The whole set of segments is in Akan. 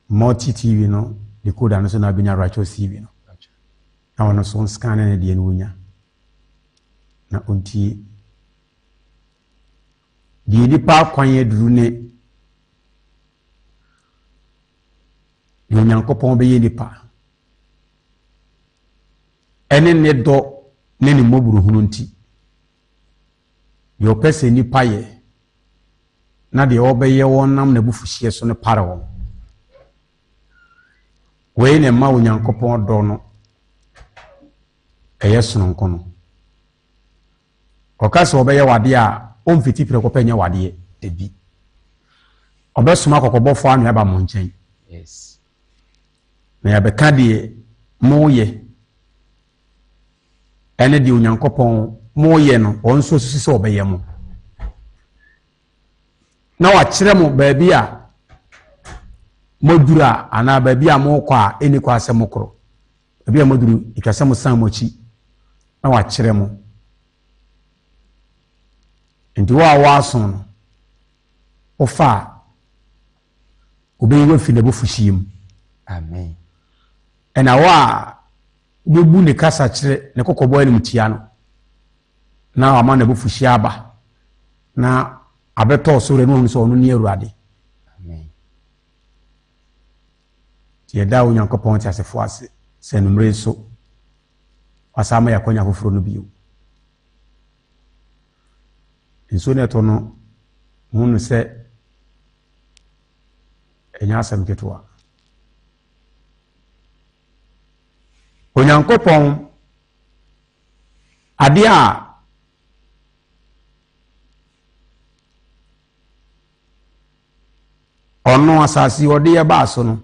multi TV no decoder no so na binya righteous TV no na wono so scan na de no na onti di nipa kwan aduru ne Nyankopɔn be ye nipa ene ne do ne ni moburu hunu nti yo pese nipa ye na de obeye wonam na bufuhie so ne pare won we ne ma Nyankopɔn do no eyesono nkono okase obeye wade a omfiti pire kopenya wade debi obesoma kokobofo anu aba mo nchen yes na ya beka de moye ene de Onyankopɔn moye no onso sisi obeye mo na wa kire mo baabi a modura ana baabi a mo kwa eni kwa asem koro baabi a moduru ikasem san mochi na wa kire mo nti wa aso no ofa obeyi wa fi na bofuhiem amen ena wa bebu ne kasa kire ne kokobo anim tia no na ama na bofuhie aba na abeto so re no so onu ne Awurade amen tie da Onyankopɔn ti asefo ase senumre so asama yakonya foforo no bio nso ne to no hunu se enya asem ketewa Onyankopɔn ade a ono asasi ode ye ba so no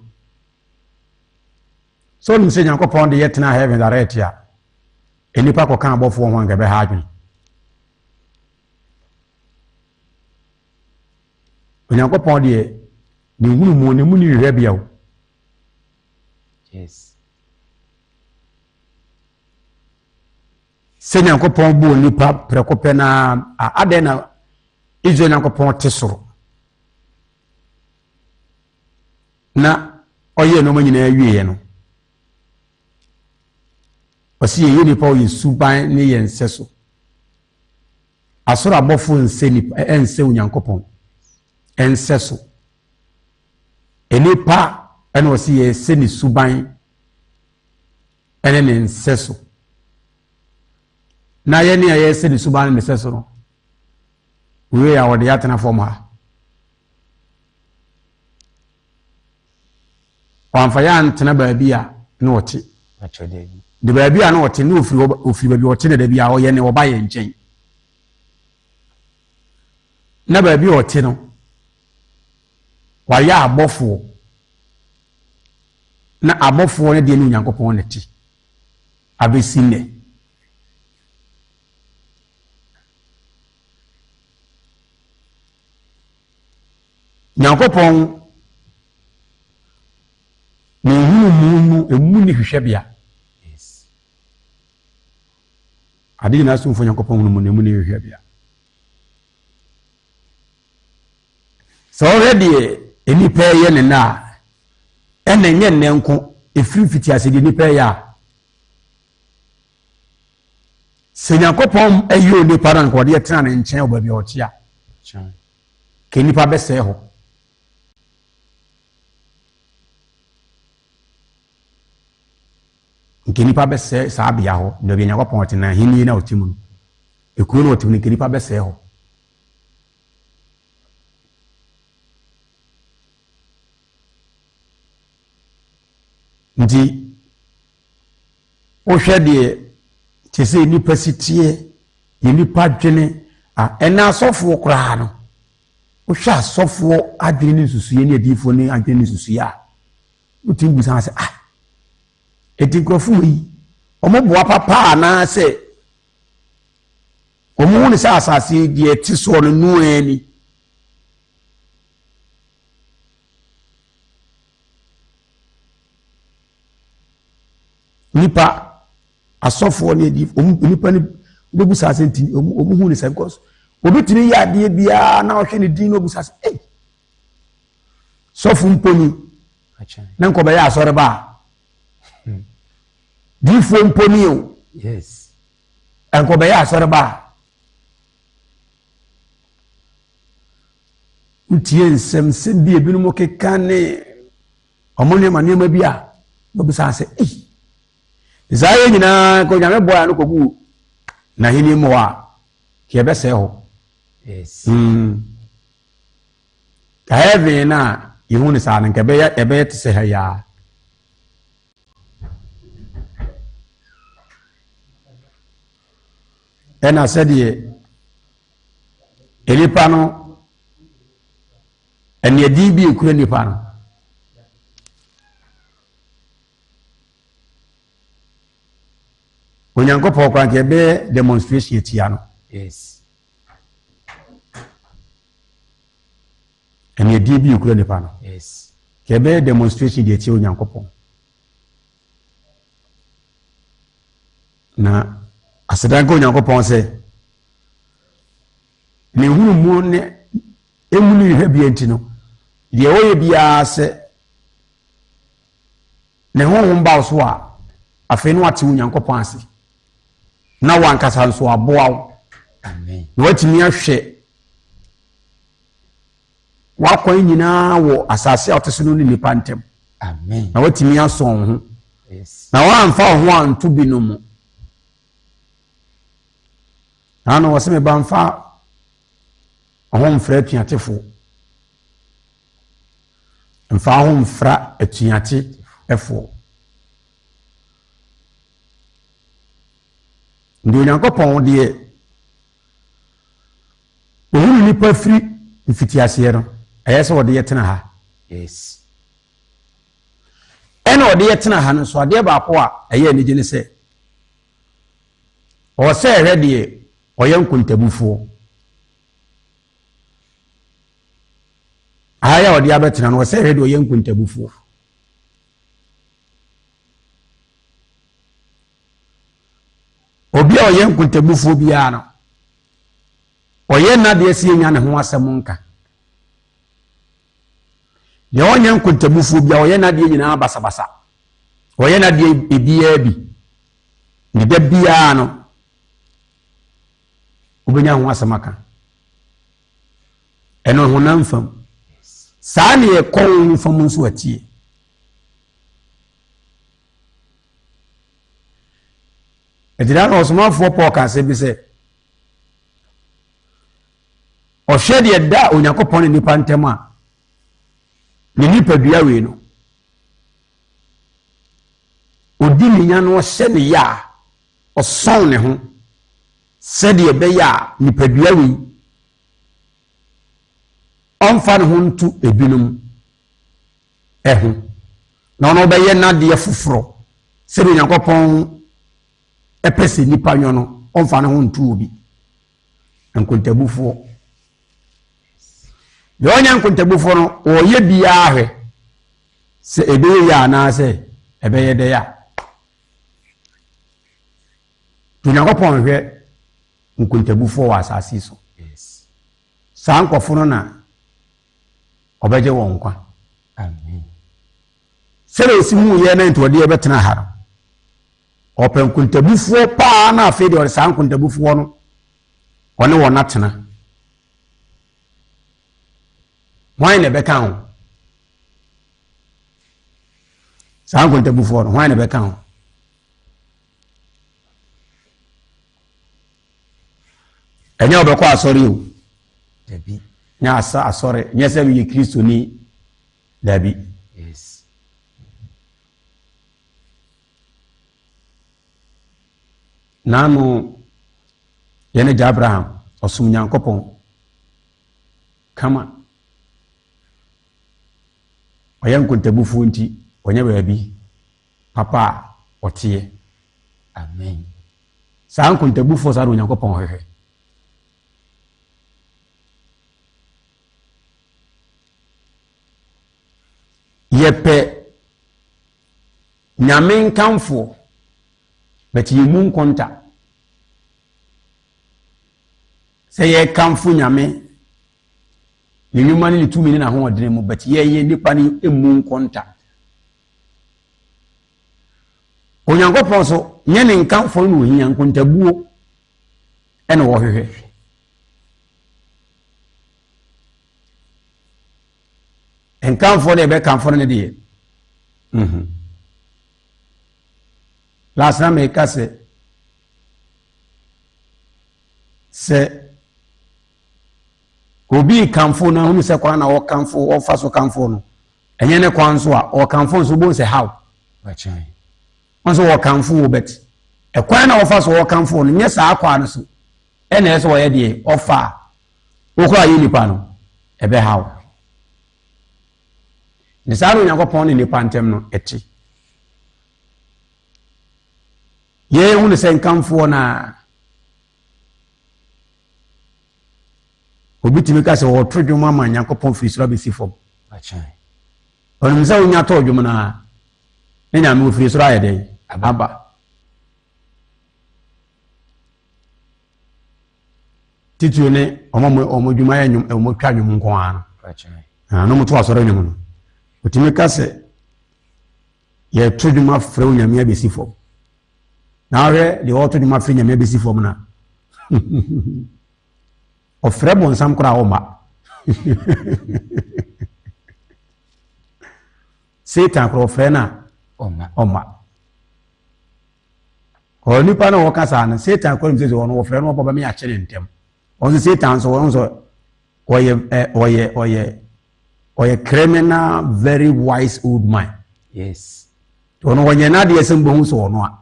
so nim se Onyankopɔn de yetena heaven direct ya enipa ko kan abofo ho ngabe ha adwen Onyankopɔn de ni hunu mu ne mu ni hwehwe bia o yes se Onyankopɔn bu nipa prekope na ade na Israel Onyankopɔn te soro na oye no manyina awie no osi ye nipa o yesuban ne ye nseso asoro abofo nse nipa ense Onyankopɔn enseso enipa ene osi ye se ni suban ene ne nseso na ye ne ye se ni suban ne nseso no we ya wode yatena form ha wanfa ya ntena baabi a na wote achode de baabi a na wote na ofiri baabi wote na da bi a oye ne oba ye nchen na baabi wote no wa ya abofo na abofo ne de ni Onyankopɔn ne ti abesine Onyankopɔn ni hunu emu ni hwehwe bia yes ade na so mfo Onyankopɔn hunu emu ni hwehwe bia so already enipa ye ne na ene nye ne nko efiri fiti ase de nipa ya se Onyankopɔn ayo nipa ran ko de tena ne nchen oba bia otia chan ke nipa be se ho nke nipa be se sa bia ho de bia Onyankopɔn tena hini na otimu ekuru na otimu ke nipa be se ho nti o hwɛ de te se nipa sitie ye nipa dwene ena asofo kra no o hwɛ asofo adwene susuye ne adifo ne adwene susuye a utimbu san se etikrofo yi omoboa papa na se omo ne sa asase de eti so no nu ani nipa asofo ne di nipa ne obu sase nti omu hu ne se because obi tini ya de bia na ohwe ne din no obu sase sofo mponi na nkɔbɛyɛ asɔre ba diifoɔ mponi o yes nkɔbɛyɛ asɔre ba ntie nsɛm bi ebinom keka ne ɔmo nneɛma bi a wɔbisa sɛ saa yɛ nyinaa kɔ nyame bɔɔ a no kɔgu n'ahenni mu a kɛ bɛsɛe hɔ yes heaven na yehu ne saa no nka ɛbɛyɛ te sɛ ha yaa ɛna sɛdeɛ nipa no ɛneɛdin bi ekura nipa no Onyankopɔn kwan nka ɛbɛyɛ demonstration etia no yes ɛneɛdin bi ekura nipa no yes ka ɛbɛyɛ demonstration de etia Onyankopɔn na asedanka Onyankopɔn sɛ ne hunu mu ne emu ne hwɛ bi enti no deɛ wɔyɛ biara sɛ ne honhom ba so a afei no ate Onyankopɔn ase na wankasa nso aboa wo amen na watumi ahwɛ wakwan nyinaa wɔ asase a ɔte so no ne nipa ntɛm amen na watumi asɔn ho yes na wamfa wo ho anto bi no mu na no wɔsɛ me ba mfa ɔho mfra atuatefo mfa ho mfra atuate ɛfo ndi Onyankopɔn deɛ ohunu nipa firi mfitiaseɛ no ɛyɛ sɛ wɔde yɛtena ha yes ɛna wɔde yɛtena ha no so adeɛ baako a ɛyɛ anigye ne sɛ ɔwɔ sɛ ɛhwɛ deɛ ɔyɛ nkontabufoɔ ahayɛ a ɔde abɛtena no ɔwɔ sɛ ɛhwɛ deɛ ɔyɛ nkontabufoɔ obi a ɔyɛ nkontabufoɔ biara no ɔyɛ nnadeɛ sɛ yɛnya ne ho asɛm nka deɛ ɔnyɛ nkontabufoɔ biara ɔyɛ nnadeɛ nyinaa basabasa ɔyɛ nnadeɛ ebiara bi ne da biara no wobɛnya ho asɛm aka ɛno honam fam saa ne yɛkɔ wo fam nso atie ɛgyina na ɔsomafoɔ Paul ka sɛ bi sɛ ɔhwɛ deɛ da Onyankopɔn ne nipa ntɛm a ne nipadua wei no odi ne nya no ɔhyɛ ne yɛ a ɔsɔn ne ho sɛdeɛ ɛbɛyɛ a nipadua wei ɔmfa ne ho nto ebinom ɛho na ɔno ɔbɛyɛ n'adeɛ foforɔ sɛdeɛ Onyankopɔn ɛpɛ sɛ nipa nwɔ no ɔmfa ne ho nto obi nkontabufoɔ deɛ ɔnyɛ nkontabufoɔ no ɔyɛ biara hwɛ sɛ ɛbɛyɛ yɛ anaasɛ ɛbɛyɛ dɛ a Onyankopɔn hwɛ nkontabufoɔ wɔ asase so yes saa nkɔfo no na ɔbɛgye wɔn nkwa amen sɛdeɛ esi mu yɛ na ntɔdeɛ bɛtena ha no ɔpɛ nkontabufoɔ paa na afei deɛ ɔde saa nkontabufoɔ no ɔne wɔn atena hwan na ɛbɛka ho saa nkontabufoɔ no hwan na ɛbɛka ho ɛnyɛ ɔbɛkɔ asɔre o dabi nyɛ asɔre nyɛ sɛ yɛ kristoni dabi yes nano yɛne gya Abraham ɔsom Nyankopɔn kama ɔyɛ nkontabufoɔ nti ɔnyɛ baabi papa a ɔteɛ amen saa nkontabufoɔ saa de Onyankopɔn hwehwɛ yɛpɛ nyame nkamfoɔ bɛti yɛ mu nkonta sɛ yɛkamfo nyame ne nnwuma ne ne tumi ne n'ahoɔden mu bɛti yɛyɛ nipa ne emu nkonta onyankopɔn so nye ne nkamfo no ohia nkontabuo ene wo hwehwe nkamfo de be kamfo ne de last time me ka se obi kamfo na hunu se kwa na wo kamfo wo fa so kamfo no enye ne kwan so a o kamfo so bo se how bachan onso wo kamfo wo bet e kwan na wo fa so wo kamfo no nye sa akwa no so ene eso wo ye de ofa wo kwa yi nipa no e be how ni sa no Nyankopɔn ne nipa ntem no eti ye hunu se kamfo na obi timi ka se wo trodwuma ma Nyankopɔn firi soro be si fom bachan onum se wonya to dwuma na ne nya me firi soro ayede aba titu ne omo dwuma ya nyum omo twa nwum nko ano bachan no mo to asoro nyum no otimi ka se ye trodwuma frɛ onyame be si fom na hwe de wo trodwuma frɛ nyame be si fom na ofrɛ bon sam kora o ma Satan kora ofrɛ na o ma ko nipa na wo kasa na Satan kora mse so no ofrɛ no oba me akyere ntem on Satan so won so oye criminal very wise old man yes to no wonye na de yesem bo hu so no a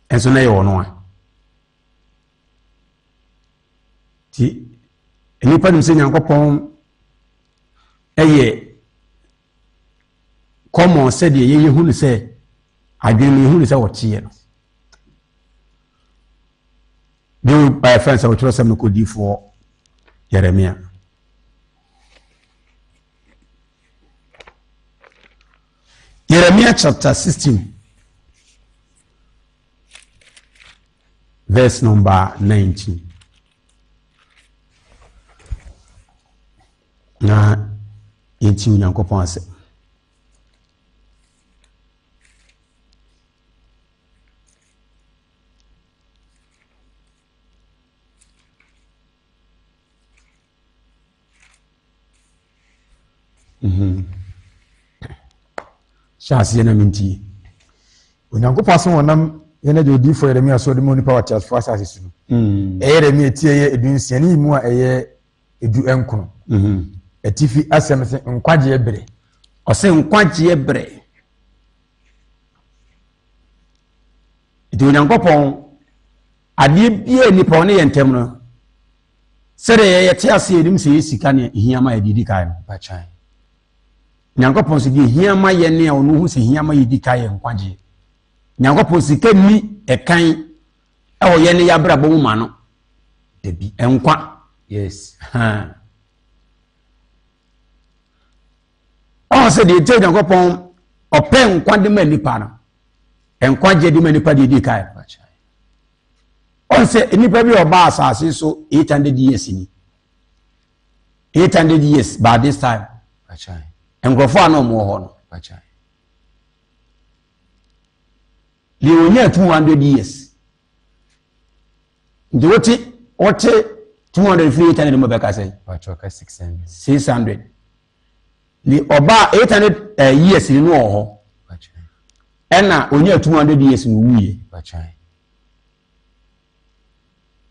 enso na ye wono a ti nipa nim se Nyankopɔn eye common said ye hunu se adwene hunu se wotie no do by friends of trust some kodi for Jeremiah chapter 16 verse number 19 na yenti Nyankopɔn ase Shasi na minti Onyankopɔn so wonam yene de odi for Yeremia so de moni power charge for asase su Yeremia tie ye edunsiani mu a eye edu enkono atifi asem se nkwaje ebere ose nkwaje ebere di Onyankopɔn ade bia nipa one ye ntem no sere ye te ase edim se yesika ne hiama edidi kai no bachan Nyankopɔn se di hiama ye ne a onu hu se hiama ye di kai nkwaje Nyankopɔn se kemi ekan e wo ye ne yabra bo mu ma no debi enkwa yes on se di te Nyankopɔn open nkwa de ma nipa no nkwaje de ma nipa de di kai bachan on se nipa bi oba asase so 800 years ni 800 years by this time bachan engrofo ano mo ho no bachan li onya 200 years ndi wote 200 free 800 mo be ka say bachan ka 600 li oba 800 years ni no ho bachan ena onya 200 years ni wuye bachan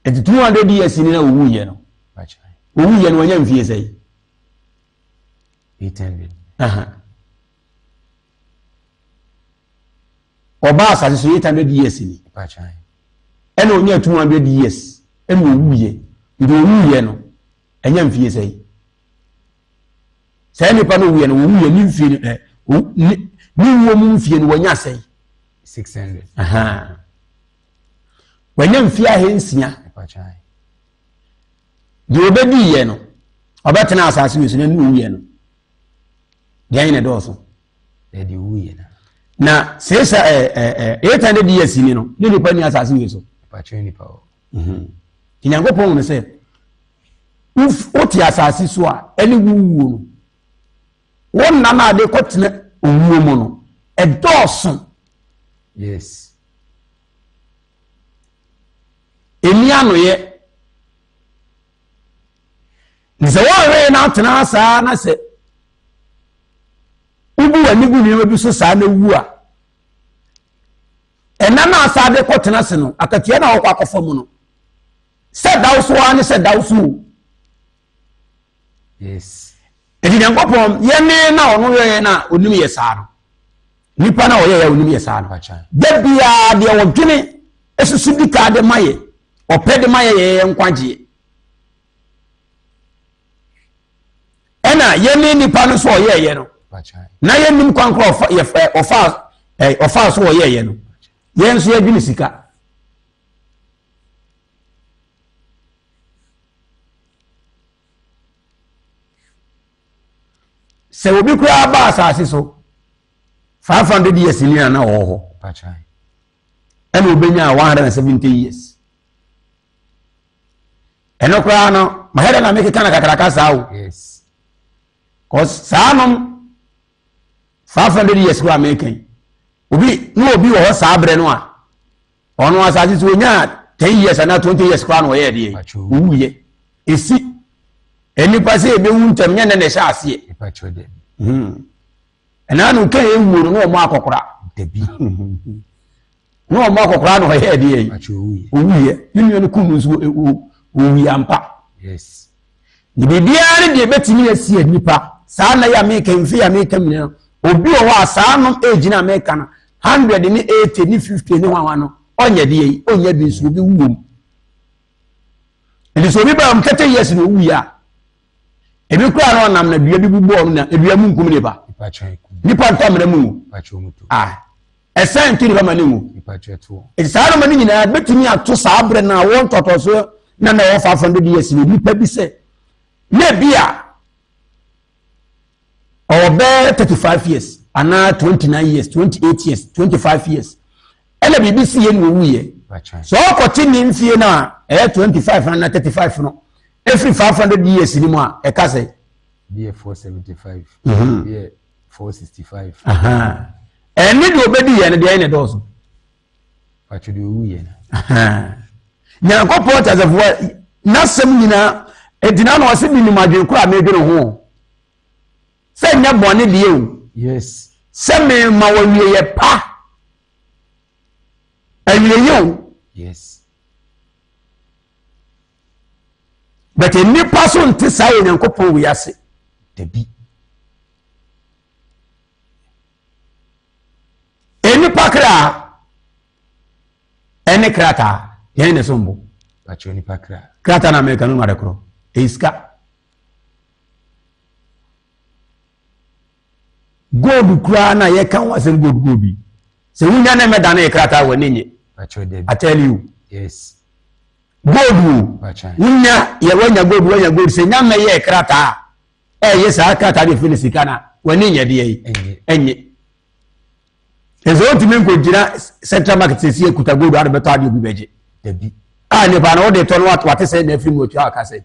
et 200 years ni na wuye no bachan wuye no onya mfie say 800 oba asase so 800 years ni bachan ena onya 200 years ena wuye ndi wuye no enya mfie say say nipa no wuye no wuye ni mfie ni wo mu mfie no wonya say 600 wonya mfie ahensia bachan di obedi ye no obetena asase wi so na ni wuye no dia ne do so de di wuye na sesa 800 years ni no ni nipa ni asase wi so bachan ni power Nyankopɔn no se oti asase so a eni wuwo no won na na de kotene owuo mu no edoso Yes. Eniano ye. Nise wa na tena saa na se. Ubu wani gu ni bi so saa na wu a. Enana asa de ko tena se no, akatua na wo kwa akofo no. Se dawso ani se dawso. Yes. Edi Nyankopon ye ne na ono ye na onim ye saa no. Nipa na oye ya onim ye saa no. Da bia de wo dwene esusu bi ka de maye. Opede maye ye nkwaje. Ena ye ne nipa no so oye ye no. Na ye nim kwankro ofa so oye ye no. Ye nso ye dwene sika. Se obi kura ba asase so 500 years ni na ho ena obenya 170 years eno kura no mahera na meke kana kakaraka sawo. Yes. Cause sanom 500 years kura meke obi wo sabre no a ono asase so nya 10 years na 20 years kura no ye de wuye esi eni pase ebe wuntam nya na ne sha ase ena no kan ewuro no mo akokora debi no mo akokora no ye de wuye yinu ne kunu so wuye ampa. Yes. Ni bibia ne de betimi asie nipa saa na ya meka mfi ya meka mne obi o wa saa no age na meka na 100 ni 80 ni 50 ni wa no onye de onye bi so bi wuom eli so bi ba mkete yes no wuya ebi kura no nam na dua bi bubu on na edua mu nkum ne ba nipa ntamre mu esen tiri ba mani mu saa no mani nyina betimi ato saa bre na won totoso na na wo 500 years ni nipa bi se na bia obe 35 years ana 29 years 28 years 25 years ele BBC ye no wuye so okoti ni mfie na 25 na 35 no every 500 years ni mo a eka say be 475 be 465 eni de obedi ye ne de ene dozo pacho de wuye na Nyankopon tazafo na sem nyina edina na ose bi ni madwen kura medwere ho se nya bone de o. Yes. Se me ma wawie ye pa awie yo. Yes. But ni paso nti sa ye Nyankopon wi ase debi eni pakra eni krata ye ne sombo pacho ni pakra krata na America no marekro iska gold kura na ye kan wasen gold bi se wunya na meda na ye krata wani nye pacho debi I tell you. Yes. Gold wunya ye wanya gold se nya me ye krata ye sa krata de fini sika na wani nye de ye enye ezo ntimi nko gira central market se ekuta gold ar beto ade obi beje debi ne ba na wo de to no wate se na afiri mo twa aka se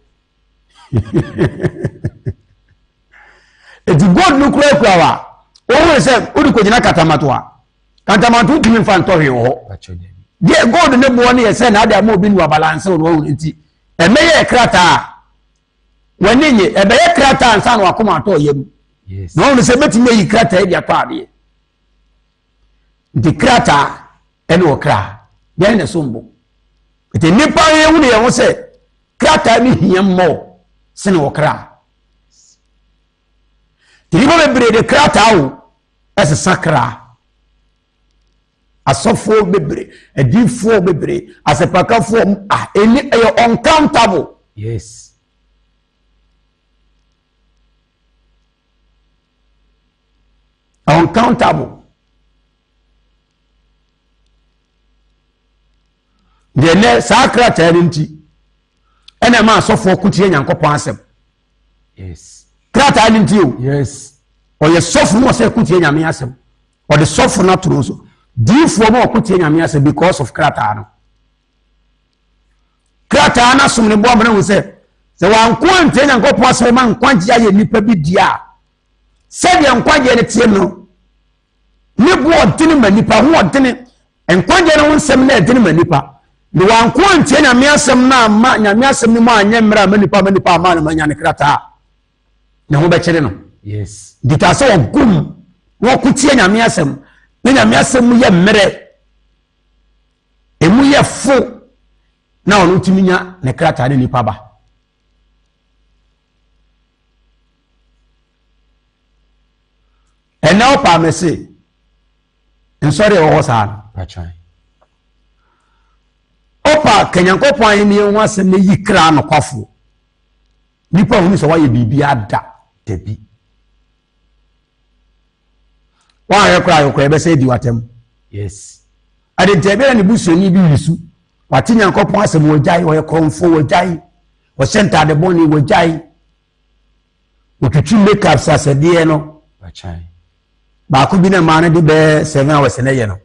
eti gold no kura wa o we se o di ko gina katamatu timi fa ntohwe ho pacho debi de gold ne bo ne ye se na ade am obi nu balance no wo nti emeye krata wani nye ebeye krata ansa no akoma to yem. Yes. No se betime yi krata e dia to ade nti krata ene okra de ne sombo ete nipa ye wu ne ye wo se krata ni hiem mo se ne okra tiribo bebre de krata wo ese sakra asofo bebre edifo bebre asepakafo eni uncountable. Yes. Uncountable. The ne sakra tarinti ena ma asofo kutie Nyankopon asem. Yes. Krata ninti o. Yes. O ye sofo mo se kutie Nyame asem. O de sofo na turo so. Difo mo kutie Nyame asem because of krata no. Krata na sum ne bo abana wo se wanko ante Nyankopon asem ma nkwanji aye nipa bi dia. Se de nkwanji ne tie no. Ne bo odene ma nipa ho odene enkwagye no nsɛm na ɛdene manipa de wanko antie nyame asɛm na ama nyame asɛm no mu anyɛ mmra manipa ama no manya ne krataa ne ho bɛkyere no yes dita sɛ ɔgum wɔkotie nyame asɛm na nyame asɛm mu yɛ mmerɛ emu yɛ fo na ɔno tumi nya ne krataa ne nipa ba ɛna ɔpa mɛse nsɔre ɛwɔ hɔ saa pachan ɔpa kanyankopɔn ayɛ ne ho asɛm na yi kra no kwafo nipa hu sɛ wayɛ biribi ada dabi wayɛ kra bɛsɛ di watam yes ade ntɛbɛra ne busuani bi wisu wate nyankopɔn asɛm wɔgyae wɔyɛ kɔmfo wɔgyae wɔhyɛ ntade bɔne wɔgyae wɔtwitwi makeup sasadeɛ no pachan baako bi na maa no de bɛɛ 7 hours na yɛ no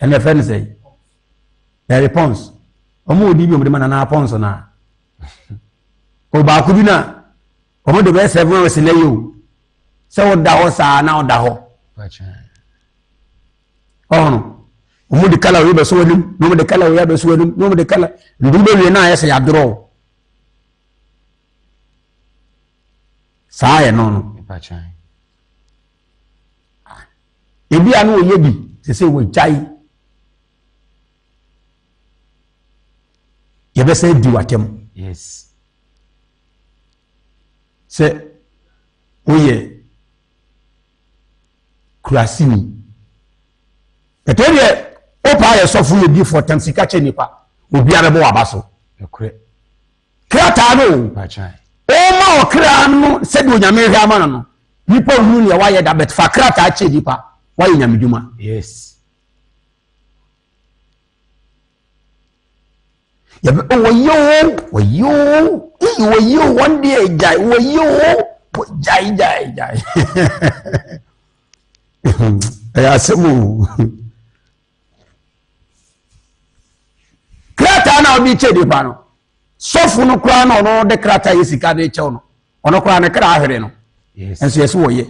ɛnɛ fɛ no sɛ ɛyɛ pons ɔmo odi bi ɔmo de ma nana pons na o baako bi na ɔmo de bɛɛ 7 hours na yɛ o sɛ ɔda hɔ saa na ɔda hɔ pachan ɔno ɔmo de kala oyɛ bɛso anim na ɔmo de kala oyɛ bɛso anim na ɔmo de kala ndu bɛwie na ayɛ sɛ yɛadorɔ saa yɛ no no pachan ebi a no oyɛ bi sɛ wɔgyae yɛbɛsɛ di watam yes sɛ woyɛ kurasini ɛtɔ deɛ wopa yɛ sɔfo yɛ bi fɔtam sika kyɛ nipa obiara bɛbɔ waba so ekure krataa no pachan ɔma ɔkra no sɛdeɛ onyame hwɛ ama no no nipa hunu neɛ wayɛ da bɛt fa krataa kyɛ nipa wayɛ nyame dwuma yes yɛbɛ wɔyɛ one day gyae gyae ɛyɛ asɛm o krataa na ɔde kyɛ nipa no sɔfo no koraa na ɔno de krataa yɛ sika de kyɛw no ɔno koraa ne kra ahwere no yes ɛnso yɛsɛ wɔyɛ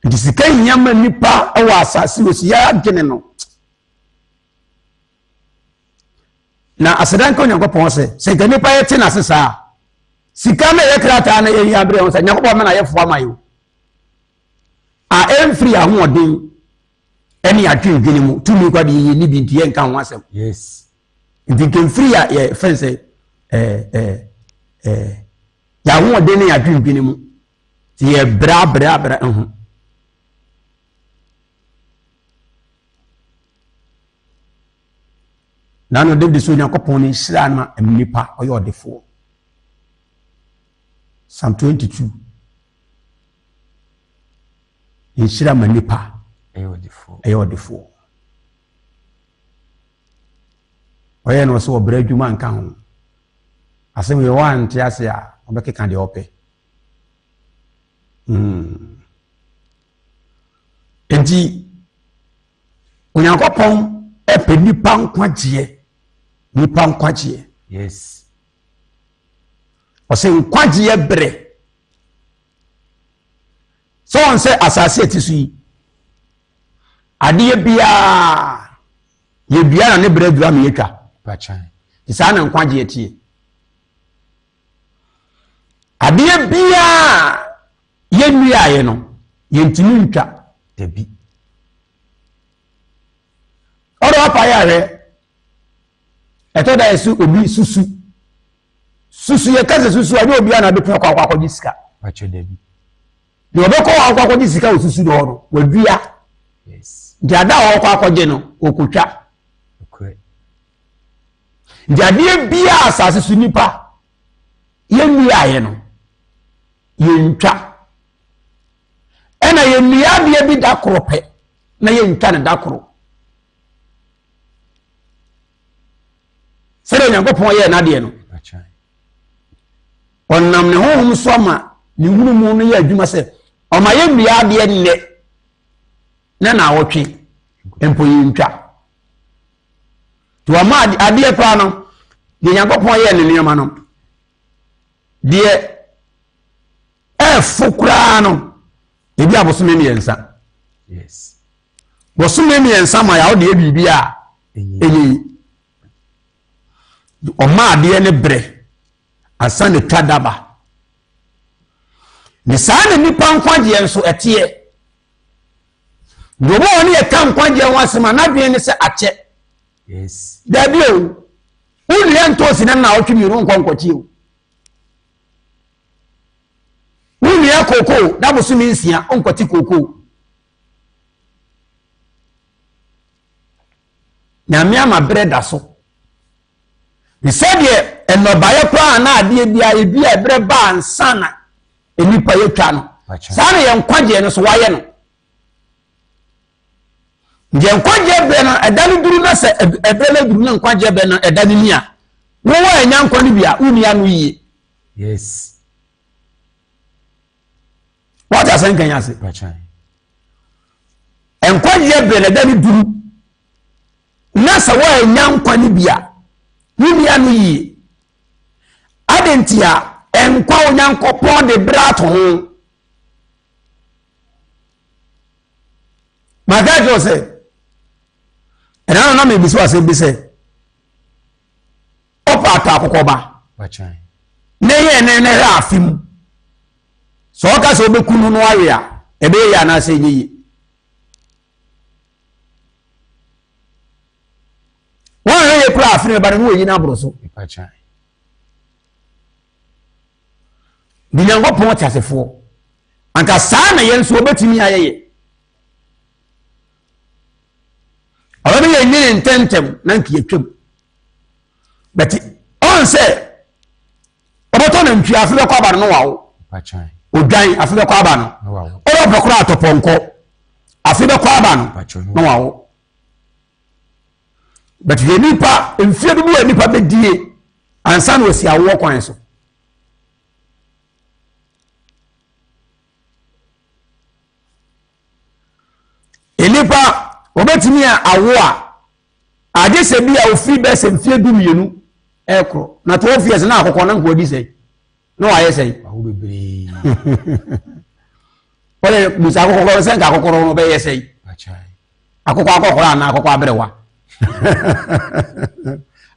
nti sika nyama nipa ɛwɔ asase wɔ si yɛ adwene no na asedanka onyankopɔn sɛ nka nipa yɛ te n'ase saa sika na yɛ krataa na yɛ abrɛ wɔn sɛ nyankopɔn ma na yɛ foa ma yo a ɛmfiri ahoɔden ɛne adwendwene mu tumi kwa de yɛ ni bi nti yɛ nka ho asɛm yes nti kemfiri a yɛ fɛn sɛ yɛ ahoɔden ne adwendwene mu nti yɛ bra ho nano David so nyankopɔn ne hyira na nipa ɔyɛ ɔdefoɔ Psalm 22 hyira ma nipa ɛyɛ ɔdefoɔ ɔyɛ no sɛ ɔbrɛ adwuma nka ho asɛm yɛ wante ase a ɔbɛkeka deɛ ɔpɛ enti onyankopɔn ɛpɛ nipa nkwagyeɛ yes ɔsɛ nkwagyeɛ brɛ sɛ wɔn sɛ asase ati so yi adeɛ biara yɛdua na ne brɛ dua ma yɛtwa pachan saa na nkwagyeɛ tie adeɛ biara yɛnnuaeɛ no yɛntumi ntwa dabi ɔdɔ apa yɛ ahwɛ ɛtɔ da yɛso obi susu yɛ kasa susu a ne obiara na bɛtumi akɔ akɔgye sika pachan dabi deɛ ɔbɛkɔ akɔgye sika wɔ susu no hɔ no wadua yes nti ada a ɔkɔ akɔgye no ɔkɔtwa ekure nti adeɛ biara asase so nipa yɛnnuaeɛ no yɛntwa ɛna yɛnnua adeɛ bi da koro pɛ na yɛntwa ne da koro sɛdeɛ onyankopɔn yɛɛ n'adeɛ no pachan ɔnam ne honhom so ama ne hunumu no yɛ adwuma sɛ ɔma yɛnnua adeɛ nnɛ na naawɔtwe mpo yɛntwa nti wɔma adeɛ koraa no deɛ nyankopɔn yɛɛ ne nneɛma no deɛ ɛfo koraa no ebi abosome mmiɛnsa Yes. Bosome mi ensama ya ode bibia eyi oma ade ne bre asa ne tadaba ne saa ne nipa nkwaje enso etie domo oni e kan nkwaje wasema na dwen ne se ache. Yes. Dabi o uni entosi na otwimi ru nkwankwachi o uni ya koko da bosome nsia onkwati koko na me ama breda so ni said enobaye kwa na ade bia ebia ebre ba ansana enipa yetwa no saa na ye nkwaje no so waye no nje nkwaje be no edani duru na se ebre na duru na nkwaje be no edani ni a wo wa enya nkwa ni bia uni ya no yi. Yes. What are saying kan ya se Pachai. nkwaje be no edani duru na se wa enya nkwa ni bia uni ya no yi adentia enkwa onyankopon de brato ho magajo se ena na me biso ase bi se opa ata akokoba Pachai. ne ye ne afim so ka so be kunu no awe a ebe ya na se yi won ye kura afim ba no yi na bro so Pachai. Binyankopon tiasefo anka saa na yenso obetimi ayeye awani ye nyine ntentem na nkiye twem but on say oboto na ntwi afi bekọ aba no wawo Pachai. odwan afi bekọ aba no Wawo. oro bokoro atoponko afi bekọ aba no wawo but ye nipa mfie bi wo nipa bedie ansa na osi awo kwan so enipa obetimi awo a ade se bia ofi be se mfie du mienu ekro na 12 years na akokọ na nkodi sei no waye sei Awo bebre. ole musa akokọ se nka akokọ no be ye sei Pachai. akokọ na akokọ abrewa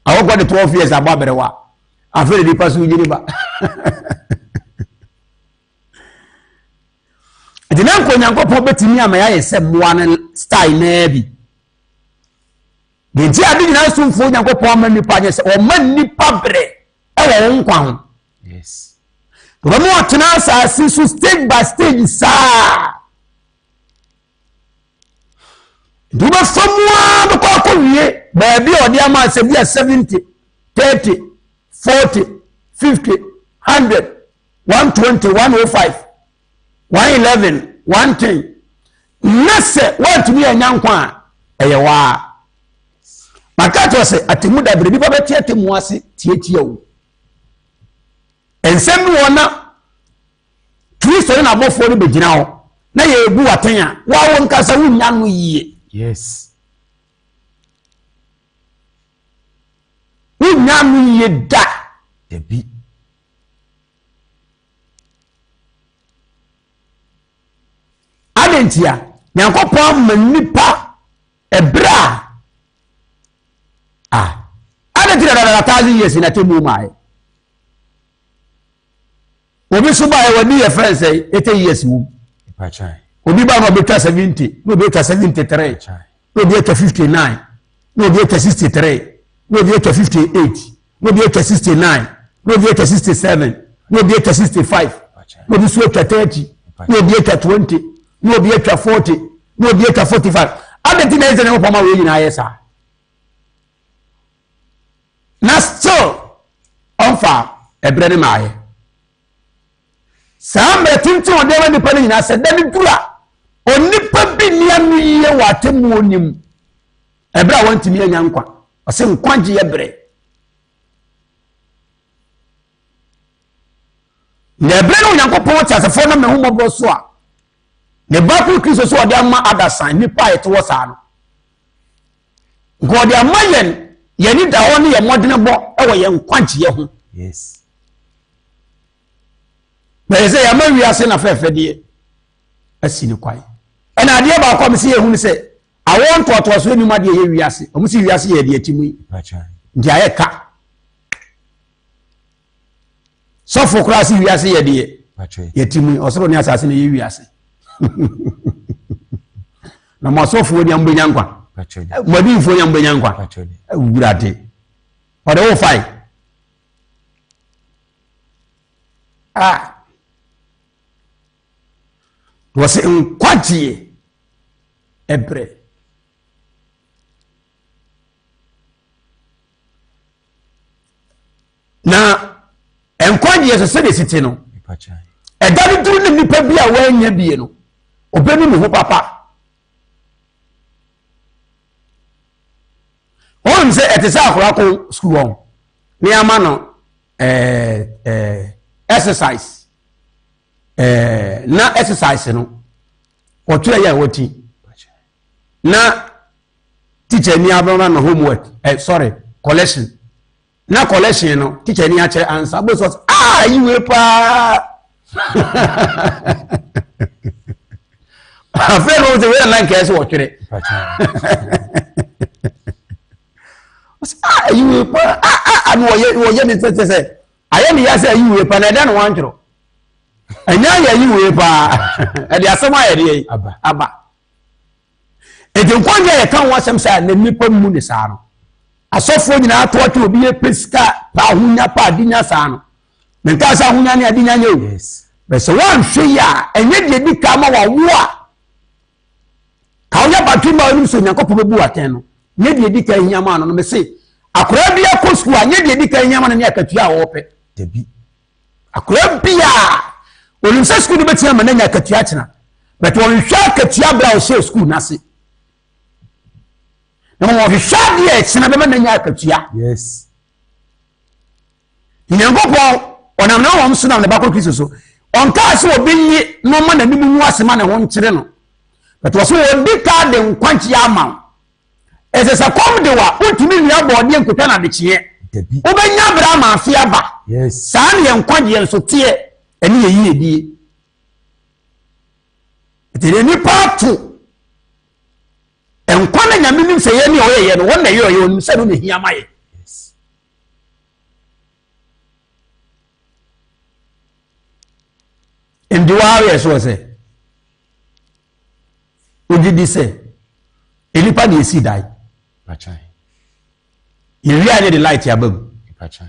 akokọ de 12 years abo abrewa afere di pasu nyiri ba Dina nko nyankopon betimi amaya yese moa ne style na bi. Genti ade nyina sumfo nyankopon amanipa nyese o manipa bre e wo nkwa ho. Yes. To ba mo atena asase so stage by stage sa. Duba famwa be kwa ko wie ba bi odi ama se bia 70 30 40 50 100 120 105 111 110 nase watumi anyankwa eyewa makato se atemu da brebi ba tie atemu ase tie o ensem wona Kristo na bofo no begina ho na ye egu waten a wawo nkasa wunya no yie. Yes. Wunya no yie da Debi. adentia nyankopon manipa ebra adentia da 1000 years na temu mai obi so ba e wani ye friend say 80 years mu Pachai. obi ba no betwa 70 no betwa 73 no betwa 59 no betwa 63 no betwa 58 no betwa 69 no betwa 67 no betwa 65 no betwa 30 no betwa 20 no betwa 40 no betwa 45 adenti na eze na poma we nyina yesa na still onfa ebrene maaye sambe tintin ode wani pa nyina se dani dura onipa bi nianu yiye watemu onim ebra wantimi anya nkwa ose nkwanje yebre na ebre no nyankopon tiasefo na mehu mobo so a ne baku Kristo so ode ama adasan nipa eto sa no God amayen yeni da ho ne ye modene bo ewo ye nkwanje ye ho. Yes. Na eze ya mawi ase na fefedie asini kwai ɛna adeɛ ba akɔ me se ehunu sɛ awon to so ni ma de ye wiase omu si wiase ye de atimu yi nti ayɛ ka sɔfo kura si wiase ye de ye atimu ɔsoro ne asase ne ye wiase na mo sɔfo ni ambenya nkwa mo bi mfo ni ambenya nkwa wurade ɔde wo fai wɔse nkwagye ɛbrɛ na nkwagye so sɛ de site no ɛda no duru ne nipa bi a wanya bie no obɛnu ne ho papa on sɛ ɛte sɛ akora ko school on ne ama no exercise na exercise no ɔtwerɛ yɛ wɔti na teacher ni abama no homework collection na collection no teacher ni akyɛ answer bo so yiwe pa afɛ no de we na nke ɛsɛ wɔtwerɛ yiwe pa anu wɔyɛ ne tete ayɛ ne yase yiwe pa na ɛda no wantwerɛ anya ya yiwe pa ɛde asɛm ayɛ de aba ede nkwanya yɛ kan wasɛm sɛ na nipa mu ne saa no asɔfo nyina to ɔtwe obi yɛ pesika pa ahunya pa adinya saa no menka sa ahunya ne adinya nye o bɛsɛ wanhwe ya ɛnyɛ de di ka ma wawo a ka wonya batu ma onim so nyankopɔ bebu aten no nyɛ de di ka hinya ma no me se akora bia ko school a nyɛ de di ka hinya ma no ne akatua a wɔpɛ dabi akora bia onim sɛ school de betia ma na nya akatua kyena but wɔnhwɛ akatua bra o sɛ school na se na mo hwehwɛ de kyena be ma na nya akatua yes nyankopɔ onam na wɔn so na ne bakɔ Kristo so onka se obi yi no ma na nimu hu asema ne ho nkyere no but wɔso obi ka de nkwanchi ama ɛsɛ sɛ kom de wa ontumi nua bɔde nkotwa na de kyeɛ wobɛnya bra ma afi aba yes saa ne nkwanchi nso teɛ ɛne yɛ yie die ɛtɛre ni pato nkwa na nyame nim sɛ yɛ ne ɔyɛ no wɔn na yɛ ɔyɛ onim sɛ no ne hia ma yɛ ndi wa yɛ so sɛ ogidi sɛ elipa de esi dai pachan yɛwia ne de light abam pachan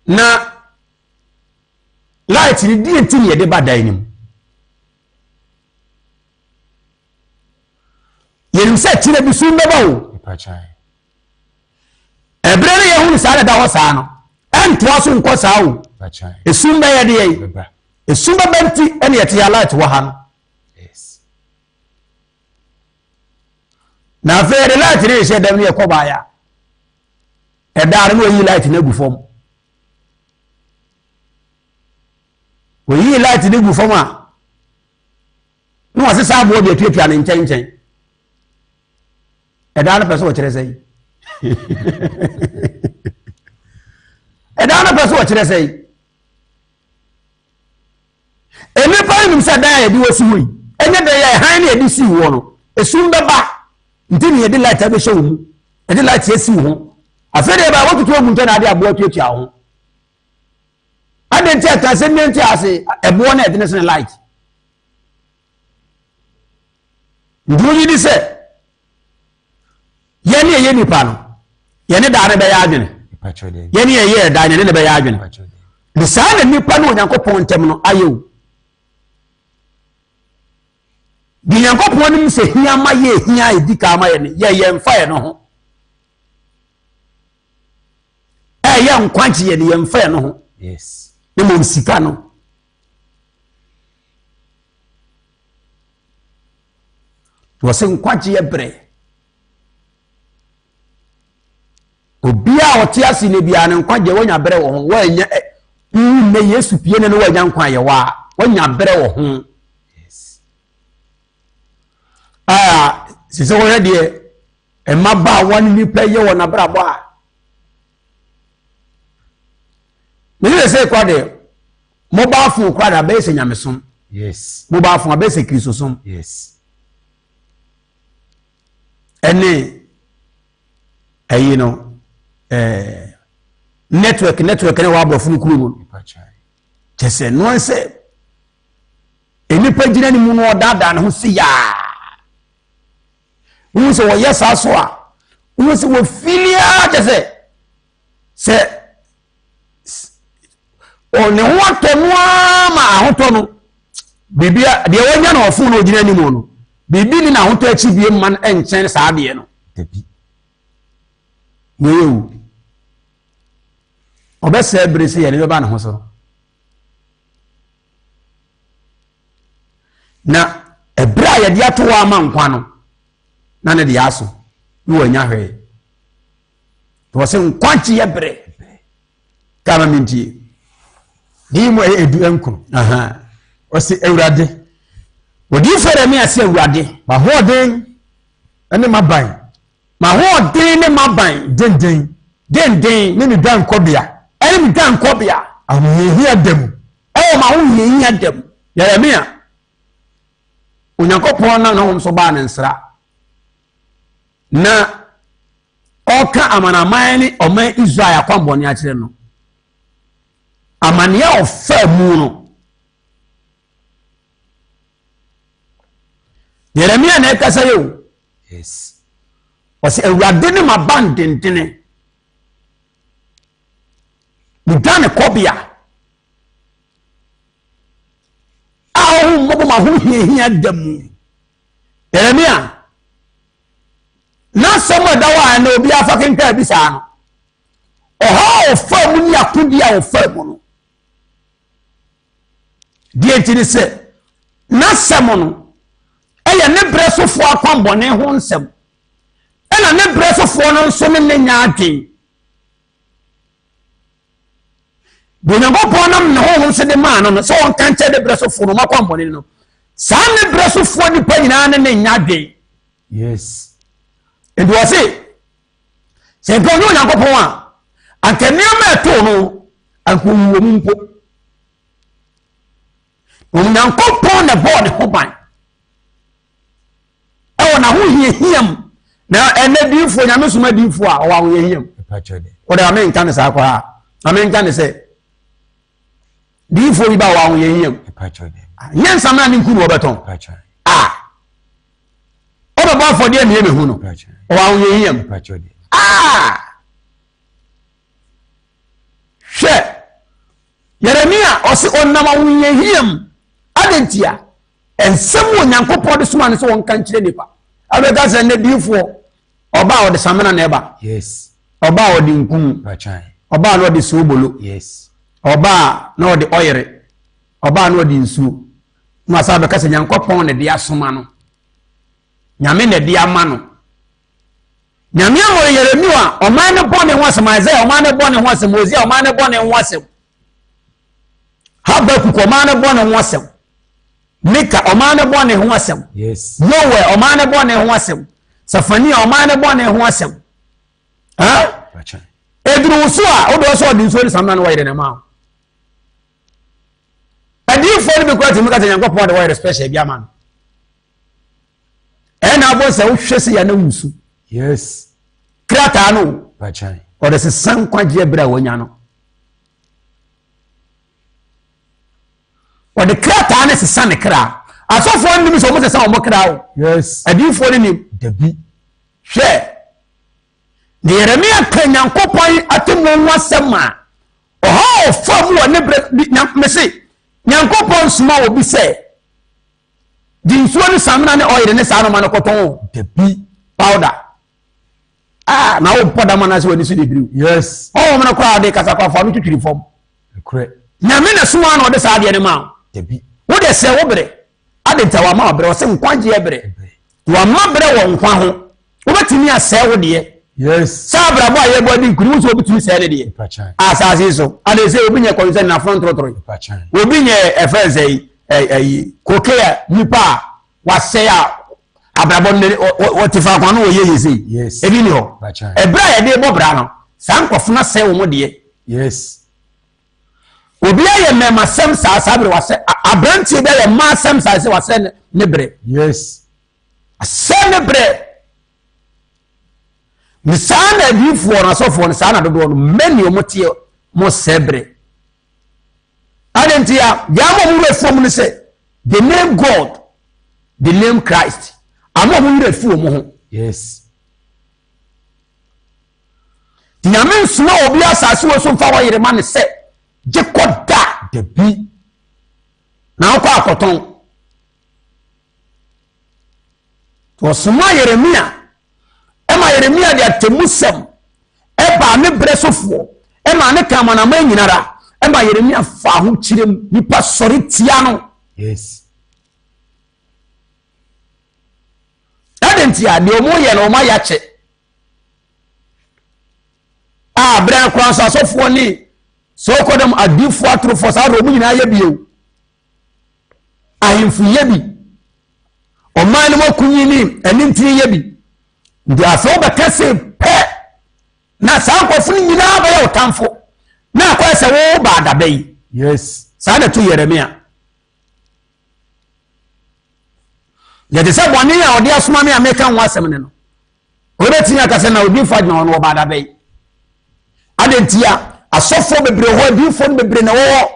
na light ni di enti yɛ de ba dai nim yɛnim sɛ tire bi sum bɛba o pachan ɛbrɛ ne yɛ hu saa da hɔ saa no ɛntoa so nkɔ saa o pachan esum bɛyɛ de yɛ beba esum bɛnti ɛne yɛte ya light wɔ ha no yes na afei de light ne hyɛ dam ne yɛ kɔba ya ɛda no yi light na gu fam oyi light ne gu fam a no wase sa abo de tuatua ne nkyɛn ɛda no pɛso wɔkyerɛ sɛ ɛda no pɛso wɔkyerɛ sɛ enipa nim sɛ dan yɛde wasi hɔ yi ɛnyɛ da yɛ han ne yɛde si wɔ no esum bɛba nti ne yɛde light abɛhyɛ wo mu yɛde light asi wo ho afei de ba wotutu ogu ntɛ na ade aboa tuatua ho ade nti ata sɛ ne nti ase ɛboɔ na yɛde ne sene light nduru yi di sɛ yɛne yɛ nipa no yɛne da ne bɛyɛ adwene pachan de yɛne yɛ da ne bɛyɛ adwene pachan de de saa na nipa no Onyankopɔn ntɛm no ayɛ o di Nyankopɔn nim sɛ hia ma yɛ hia edi ka ma yɛ ne yɛ mfa yɛ no ho yɛ nkwanchi yɛ ne yɛ mfa yɛ no ho yes ne mo sika no wɔsɛ nkwanchi yɛ brɛ obi a ɔte ase ne bia ne nkwanchi wɔnya brɛ wɔ ho wɔanya ne Yesu pie ne no wɔnya nkwan yɛ wa wɔnya brɛ wɔ ho yes sise wɔyɛ deɛ ɛma ba wɔn nipa yɛ wɔ nabrabɔ a mene sɛ kwa de mobile phone kwa da bɛyɛ sɛ nyamesom Yes. Mobile phone basic Christosom. Yes. Any you know network any wabo funu kuru. Just say no say any page ni mu no dada na ho si ya. Who say yes aswa. Who say we filia just say on ne ho atonu ma ahotonu bibia de wonya na ofun no ogina ni mu no bibi ni na hoto achi bie man enchen saa de no Debi. Yewu obese brese ye ne ba na ho so na ebra ye de ato wa ma nkwa no na ne de aso ni wanya hwe to se nkwanchi ye bre kama minti di mo edu enkunu o se Awurade odi fere me ase Awurade ma hoden ene maban ne maban den ne mi dan kobia ene mi dan kobia amuyehi adam ma wo yehi adam Yeremia Onyankopon na ho so ba ne nsra na oka amanaman ni oman Israel akwamboni a kire no amania ofa mu no Yeremia na ekasa yo Yes. wasi Awurade ne maban dentene mudane kobia awu mobo ma hu hia damu Yeremia na somo dawa na obi afakin ka bisa no oha ofa mu ni akudi a ofa mu no die tini se na samo no eye ne bresofo akwambone ho nsem ena ne bresofo no nso ne nya adwen Onyankopon na ho nso de ma no so won kan che de bresofo no makwambone no sa ne bresofo ni pa nyina ne nya adwen. Yes. And was it? Say, go no Yankopon. And can you make to and whom you Yankopon the board hoban. Oh, now who hear him now and then do for Yamusuma do for while we hear him. What I mean, can I say? I mean, can I say? Do for you while we hear him. Yes, I'm not in Kubaton. Ah. What about for them here? Who know? Or we hear him. Ah. Share. Yeremia or say on number we hear him. Adentia. And someone Yankopon this man is one country nipa. I bet that's a need for about the Samana neighbor. Yes. About the Nkum. About what the Subulu. Yes. About no the oil. About no the Insu. Masa because Yankopon the Diasumano. Nyame ne dia mano. Nyame amore Yeremia o man ne bone ho asem Isaiah o man ne bone ho asem Hosea o man ne bone ho asem Habakkuk o man ne bone ho asem Mika o man ne bone ho asem Yes. Yoel o man ne bone ho asem Safania o man ne bone ho asem ha edru so a odo so odi so ni samna no wayre ne ma adi for be kwati mika Yankopon de wayre special bia man and I was a shesi ya na wusu. Yes. Krata no. Bachai. Or the san kwaje bra wonya no. Or the krata na se san kra. Aso fo ndim so mo se san o mo kra o. Yes. Adi fo ni Debi. Share. The Yeremia kan Yankopon atemu wasema. Oha fam wo ne bre me se. Yankopon suma obi se. Dinsuo ni samna ne oil ne sa no man koton Debi powder. Ah, na wo poda man as woni so de biru. Yes. Oh, man kwa de kasa kwa fam twitwiri fam. Correct. Na me na suwa na o de sa de ne ma. Debi. Wo de se wo bre. Adenta wa ma bre o se nkwaje bre. Wa ma bre wo nkwa ho. Wo betimi ase wo de. Yes. Sa bra bo aye bo di nkuru so betimi se de. Bachai. Asase so. Ade se obi nye concern na front trotro. Bachai. Obi nye efense kokea nipa wase ya abrabon ne wotifa kwa no ye yesi. Yes. Ebi ni ho. Bachai. Ebra ye de bobra no. Sa nkofo na se wo mo de. Yes. obi aye mema sem sa sabre wase abranti be ye ma sem sa se wase ne bre yes asene bre ni sana di fo na so fo ni sana dodo no meni omotie mo sebre adentia ya mo reform ni say the name God, the name Christ. Amo mo yire fu mo ho. Yes. Nyame nsuo obi asase wo so mfa wo yire ma ne se je koda de bi na akọ akoton. To soma Yeremia Yeremia de atemusem e ba ne bresofo e ma ne kamana ma nyinara e ma Yeremia fa ho kirem nipa sori tia no. Yes. Adentia de omo ye no ma ya che. Bran kwa sasofo ni so kodam adifo atrofo sa ro mu nyina ya bio. Ahimfu ye bi. Oman mo kunyini eninti ye bi. Ndi aso ba kase pe na sankofo nyina ba ya otamfo. Na kwa se wo ba dabai. Yes. Sa da tu Yeremia. Yede se boni ya odi asoma me ameka nwa asem ne no. Obeti nya kase na odi fa gna ono ba dabai. Adentia asofo bebre ho adi fo bebre na wo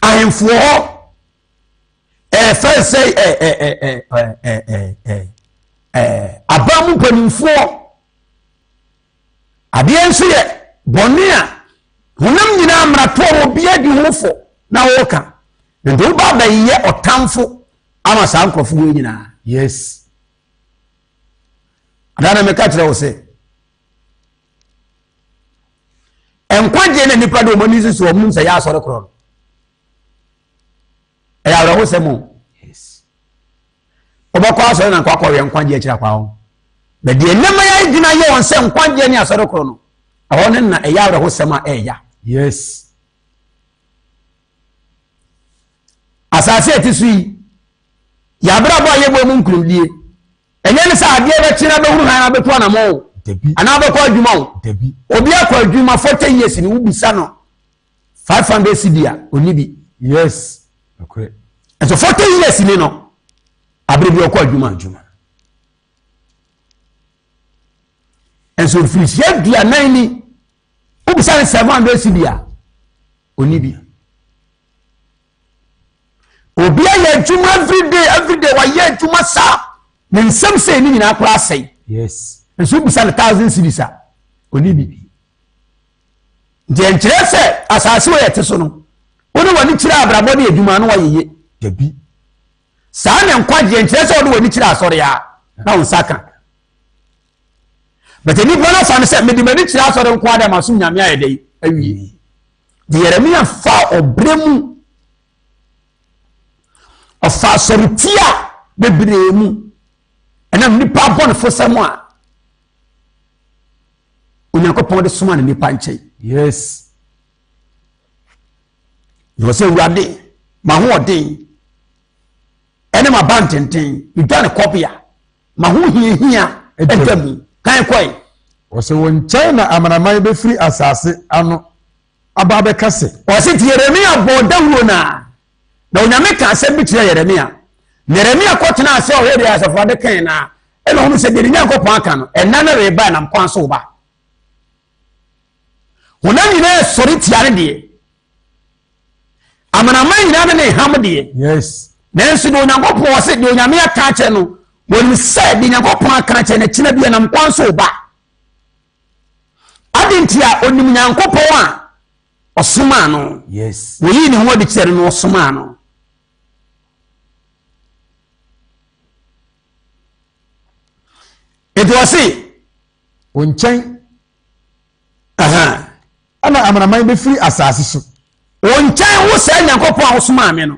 ahemfo ho first say abamu panimfo ade enso ye boni a honam nyina amrato obi adi hofo na woka ndo ba ba ye otamfo ama sa nkrofo nyina. Yes. Adana me ka kire wo se enkwaje na nipa do moni so mu nse ya asore kro e ya ro se mu. Yes. Obakwa asore na kwakwa we enkwaje akira kwa ho be de enema ya gina ye won se enkwaje ni asore kro no aho ne na e ya ro se ma e ya. Yes. Asase etisui ya bra bo ye bo mu nkurudie enye ne sa ade be kira be huru han abeto na mo Debi. ana be kwa adwuma o Debi. obi akwa adwuma 40 years ni ubisa no 500 cedis onibi. Yes. Okay. And so 40 years ni no abrebi okwa adwuma. And so if you dia 9 ni ubisa 700 cedis onibi. Obi aye adwuma every day wa ye adwuma sa ne nsem se ni nyina akora sei. Yes. And so ubisa 1000 cedis onibi. De enkyere se asase wo yete so no woni wani kira abrabo de adwuma no wayeye Debi. saa ne nkwaje enkyere se woni wani kira asore ya na wonsaka but ni bona fa ne se medi mani kira asore nko ada maso nyame ayedei awie de Yeremia fa obremu ofa soritia bebremu enam nipa bon fosamo a Onyankopon de soma ne nipa nkyei. Yes. You say urade ma ho odin ene ma bantenten idane kopia ma ho hia edamu kan koi o se won China amanaman be free asase ano aba be kase o se ti Yeremia bo dawuro na onyame ka asem bi kire Yeremia kotena ase o hede asafo de kan na ene ho se de Nyankopon aka no enna na reba na mkwan so ba honani na sori tiare de amanaman nyina ne hamde. Yes. Nanso de Onyankopon se de onyame aka che no woni se de Nyankopon aka che na kina bia na mkwan so ba adentia onim Nyankopon a osoma no. Yes. Wo yi ne ho de kire no osoma no. It was say won chen ana amanaman be free asase so wonchen wo se Nyankopon a osoma ame no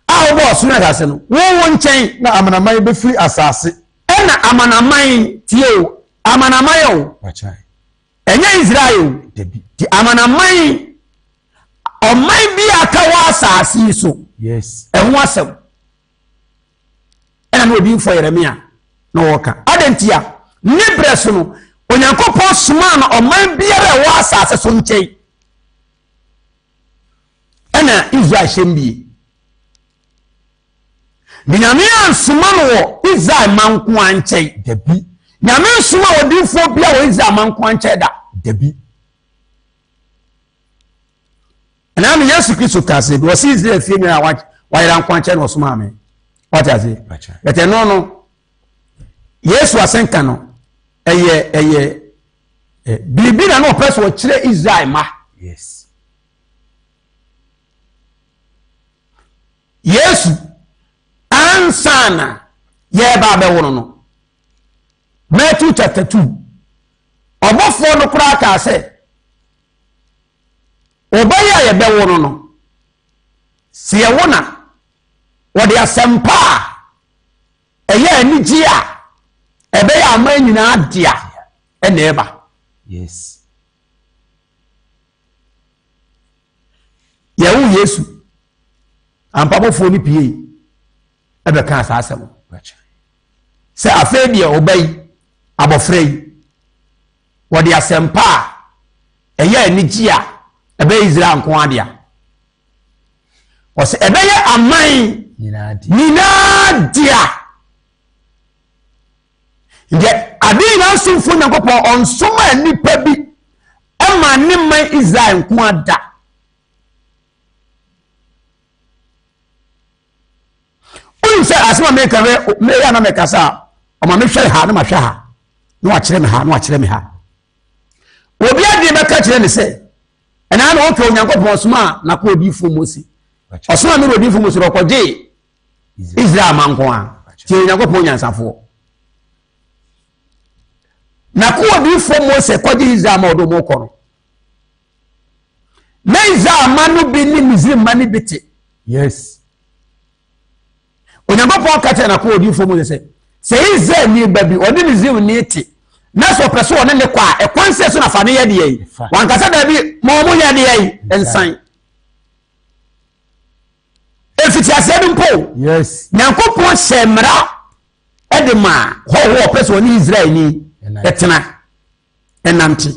a wo bo osoma asase no wo wonchen na amanaman be free asase ena amanaman tie amanaman o wachai enye Israel Debi. ti amanaman oman bi aka wa asase so. Yes. Eho asem ena no obi fo Yeremia no woka adentia ne breso no Onyankopon soma na oman biara wa asase so nkyei ɛna Israel shembi nyame ansoma no Israel manko ankyɛ dabi nyame nsoma odinfo bia wo Israel manko ankyɛ da dabi ɛna me Yesu Kristo kase do si Israel fie nyina wa yira nko ankyɛ no soma ame what I say but no Yesu asenka no ɛyɛ bibi na no person wo kyerɛ Israel ma yes Yesu ansana yeba bɛwono no Matthew chapter 2 obofo no kura ka sɛ obaya ye bɛwono no se ye wona wode asempa ɛyɛ anigye a ɛbɛyɛ ama nyina adia ɛna ɛba yes yewu Yesu ampabofo ni pie ebe kan asasem se afei de obay abofrei wode asempa ɛyɛ anigye a ebe Israel nko adea o se ebe ye aman nyina dia nge adi na nsumfo nyankopɔ onsoma nipa bi ema ne man Israel nko ada Say asma me kan me ya na me kasa o ma me hwe ha na ma hwe ha no wa kire me ha no wa kire me ha obi ade be ka kire ne se ena na o to Nyankopon soma na ko odi fu Mose osoma me odi fu Mose ro ko je Israel manko a ti Nyankopon nyansafo na ko odi fu Mose ko je Israel ma odo mo ko no na Israel manu bi ni Muslim mani biti yes Onyankopon ka tena ko odi fomu se Israel ni babi oni Muslim ni ti na so preso oni ne kwa e kwanse so na fa ne ye de yi wan kasa da bi mo mo ye de yi ensan efiti ase bi mpo yes Nyankopon semra edema ho preso oni Israel ni etena enanti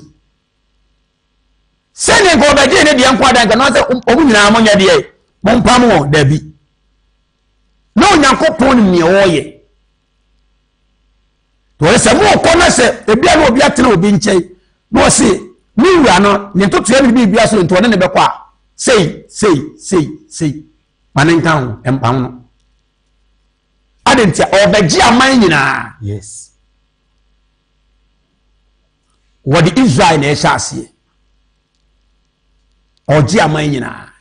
se ne go ba je ne de enko adan ka no se omu nyina mo nya de yi mo mpam wo da bi no Nyankopon ni oye to se mo ko na se ebia na obi atena obi nkyai no se ni wura no ne totu e bi bia so nto ne be kwa sei manen kan empam no adentia obeji aman nyina yes what the Israel na ehase oji aman nyina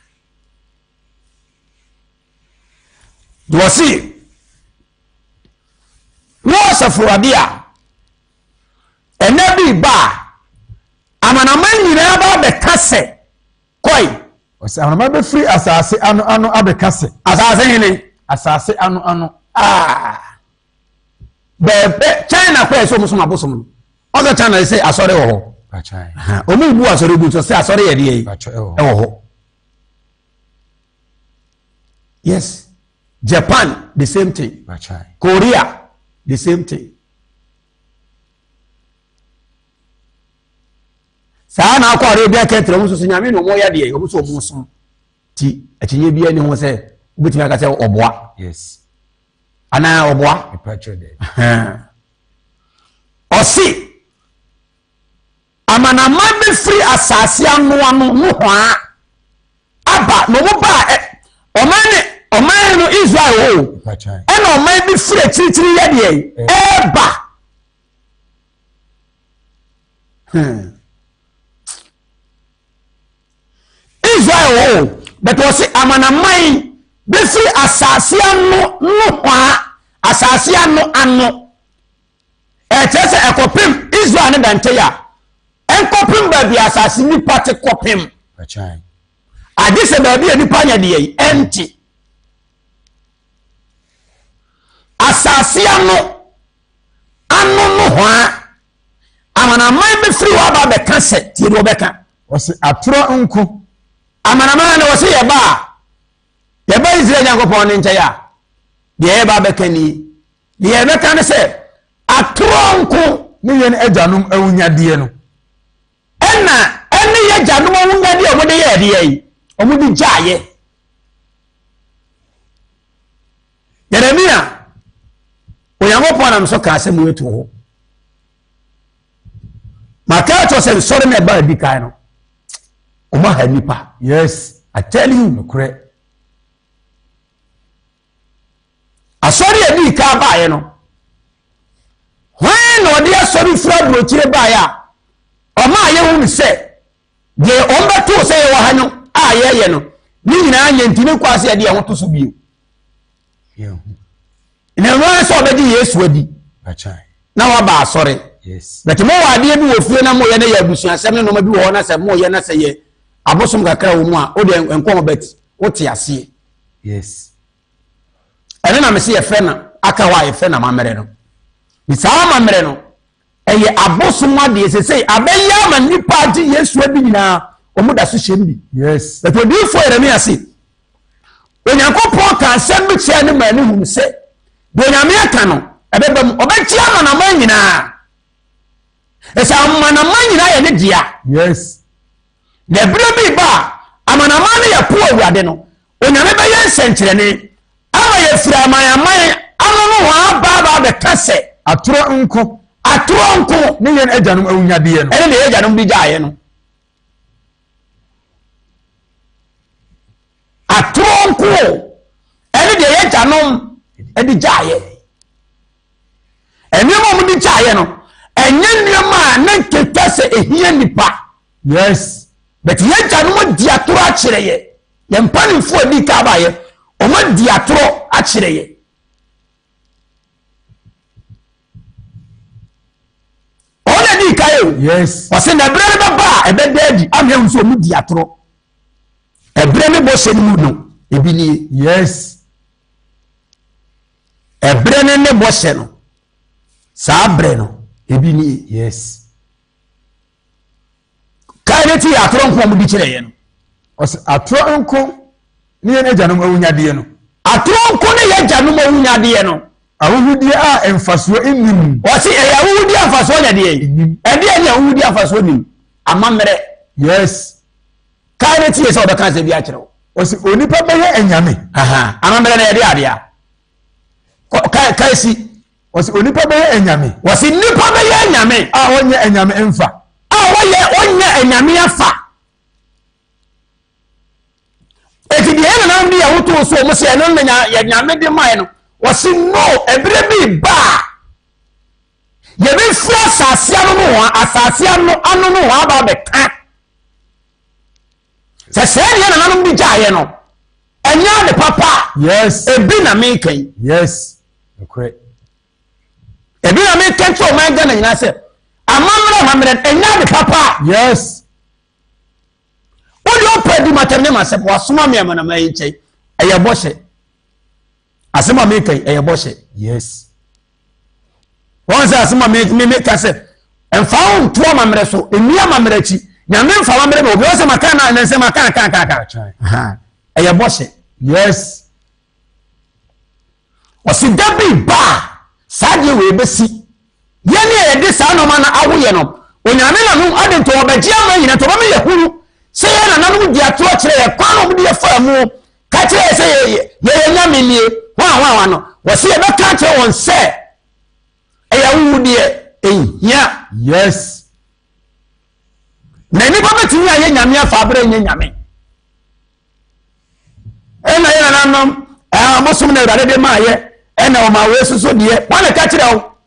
Dosi Nosa Furadia Enebi ba amanaman nyina ba be kase koi osa amanaman be free asase anu abe kase asase hene asase anu be China kwa so muso mabosom oza China say asore wo ho ba China omu bu asore bu so say asore ye de yi e wo yes Japan, the same thing. Korea, the same thing. Sana kwa Arabia ketre muso so nyame no mo ya de obuso obuso ti atinye bia ni ho se obetimi aka se oboa yes ana oboa osi amana man be free asase anu no ho aba no mo ba Oman no Israel o ena oman bi free titiri ya de eba Israel o but was amanaman bi free asase anu no kwa asase anu chese ekopim Israel ne dante ya enkopim ba bi asase ni pate kopim ade se ba bi ani panya de yi enti asase anu no ho amanaman be free wa ba be kase ti do be ka wose atoro nko amanaman na wose ye ba Israel Nyankopon ne nche ya de ye ba be kani de ye be kan se atoro nko ne ye ajanum awunyade no ena ene ye janum awunyade o de ye de yi o mu di jaye Yeremia Onyankopɔn nam so ka asɛm wetu ho maka to sɛ sɔre na ba di kan no Oma ha nipa. Yes. I tell you. Nokre. Asori edi ka ba ye no. When no dey asori fura brochire ba ya. Oma ye hu se. De omba to se ye wa ha no a ye no. Ni nyina anye ntini kwase ade ho to so bio. Yeah. Ina ro so obedi Yesu adi. Achai. Na wa ba asori. Yes. But mo wa ade bi wo fie na mo ye na ya busuasem no ma bi wo na se mo ye na se ye abosom kakra wo mu a o de enkom bet wo te ase. Yes. Ene na me se ye fe na aka wa ye fe na mamere no. Bi sa mamere no eye abosom ade sesei abeya ma nipa di Yesu abi nyina o mu da so hyembi. Yes. But odi fo Yeremia se Onyankopɔn ka asɛm bi kyerɛ ne ma ne hu se do nyame aka no ebebam obɛti ama na man nyina esa ama na man nyina ye ne dia. Yes. Na bere bi ba amanama ne ya po awurade no onyame be ye nsenkyerene ama ye fira amayaman ano no wa ba be kase Atoro nko ne yen ajanum awunyade ye no ene ne ajanum bi jaaye no atoro nko ene de ye janum edi jaaye ene mo di jaaye no enye nneema na nkekase ehie nipa. Yes. But ye janum di atoro a kire ye ye mpanimfo di ka ba ye o ma di atoro a kire ye. Ona di ka ye. Yes. O se na brere ba e be dadi amhe nso mu di atoro e brere me bo se ni mu no e bi ni. Yes. E brere ne bo se no sa brere no e bi ni. Yes. Kaineti atoro nko mu di kire ye no. Os atoro nko ne yen ajanum awunyade ye no. Atoro nko ne ye janum awunyade ye no. Awuhudie a emfaso ennim. O se e awuhudie afaso nya de ye. E de nya awuhudie afaso nim. Amamere. Yes. Kaineti ye se obeka se bi a kire wo. O se onipa be ye enyame. Aha. Amamere na ye de ade a. Kaisi. O se onipa be ye enyame. O se nipa be ye enyame. A onye enyame emfa. Onye enyame afa eti de ena na ndi ya woto so mo se no nya ya nyame de mai no wose no ebere bi ba ye bi fra sasia no asasia no anu no wa ba be ka se ye na nanu bi jaaye no enya de papa. Yes. Ebi na me kan. Yes. Okay. Ebi na me kan to o man ga na nyina se amamre enya de papa. Yes. Odi opedi materne masep wasoma me amana mai nche eye boshe asema me kai eye boshe. Yes. Wonse asema me ka se emfa on to amamre so emi amamre chi nyame mfa amamre be obi o se maka na nse maka ka eye boshe. Yes. Osi dabi ba sadie we besi yene ye de sa no ma na awoye no onyame na no ade to obaji ama nyina to ba me yehuru se ye na nanu di atoro kire ye kwa no de fa mu ka kire se ye nyame nie wa no wo se ye be ka kire won se e ya wu de ehia. Yes. Na ni ba betimi aye nyame afa abere nye nyame na ye na nam amosom na urade de ma ye na o ma we soso de wa na ka kire wo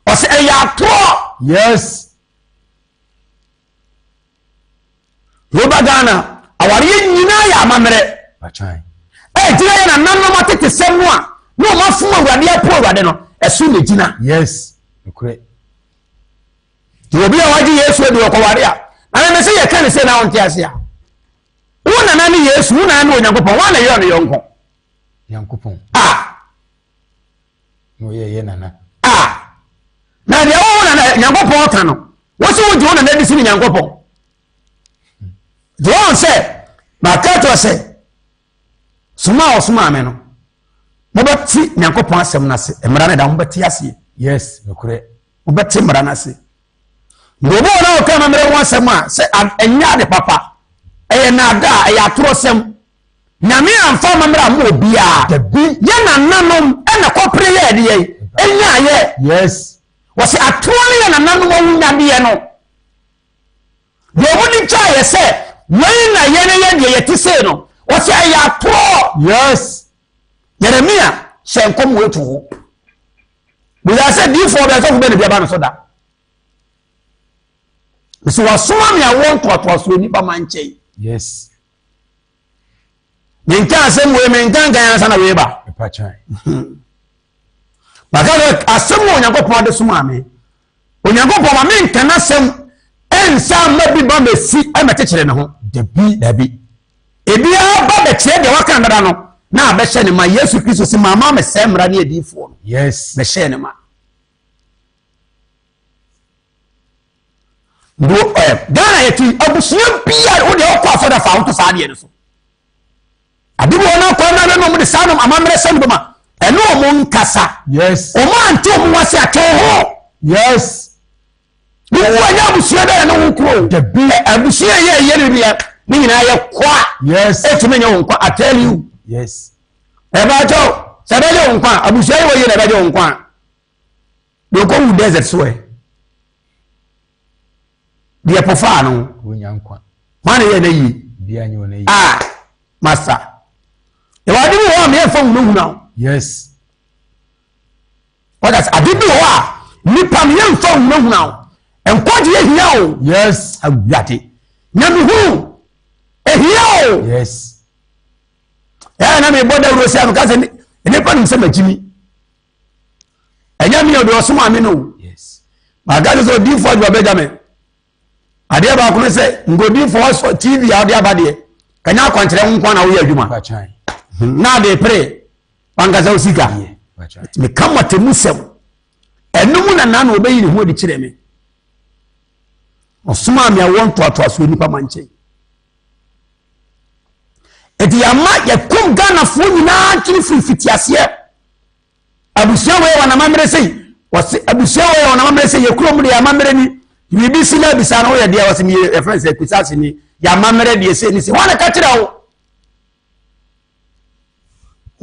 o se e ya atoro. Yes. Yoba Ghana awari nyina ya amamere Achai. Jina ye na nanu matete semu a no mafuma urade apo urade no esu ne jina. Yes. Okay. Obi a waji Yesu edi okoware a na me se ye kan se na onte ase a wona na ni Yesu wona na Onyankopɔn wana ye no yonko Yankopɔn no ye nana na de wona na Nyankopɔn ka no wo se wo je wona na di si Nyankopɔn John said, "Makato said, Suma or Suma meno. Mobati Nyankopɔn asɛm na se, emrana da mbati ase." Yes, nokre. Mobati mrana se. Ngobo na o kama mre won asɛm a se enya de papa. Eye na da eye atoro sɛm. nyame amfa mamra mo bia ye na nanom na kopre ye de enya ye yes wose atone ye na nanom wunya de ye no de woni cha ye se wen na ye ne ye de ye ti se no wose ya to yes Yeremia shenkom wetu ho bila se di for be so be ne bia ba no so da so wasoma me awon to so ni ba manche yes Ninka asem we menkan kan ansa na we ba. Epachan. Bakale asem Onyankopon ade soma me. Onyankopon ma menkan asem ensa mabi ba mesi e metechire ne ho. Dabi. Ebia ba be kire de waka ndada no na be hye ne ma Yesu Kristo si mama me semra ne edifo no. Yes. Be hye ne ma. Do Ghana yeti abusuye bia wo de okwa for da fa wo to sa de ne so. Adibo na kwa na no mo de sanom amamre sembuma eno mo nkasa yes o ma ante mo wase ato yes ni wo anya abusuye da no nkuro the big abusuye ye bia ni nyina ye kwa yes etumenye wo nkwa I tell you yes e ba jo se be je wo nkwa abusuye wo ye na be je wo nkwa do ko wu desert so e dia pofa no wonyankwa mane ye na yi bia nyi wona yi master Ewadi mi wa me fa hunu na. Yes. What that adibi wa nipa me fa hunu na. Enkoje ehia o. Yes. Agbate. Nyame hu. Ehia o. Yes. Na me boda rosi am ka se nipa nim se magimi. Enya mi odo so ma me no. Yes. Magani so di for Benjamin. Ade ba ko se ngodi for TV ade abade. Kanya kwankyere nkwa na wo ya adwuma. Pachan. Na de pre pangaza usika me kama temusem enum na na obeyi ne ho de kire me osuma me awon to aso nipa manche eti yama ye kum Ghana fo nyina kiri fitiase abusia we wana mamre sei wase abusia we wana mamre sei ye kuro mu de amamre ni bibi sila bisa no ye de wase me e friends e pisase ni ya mamre de sei ni se wana ka kire wo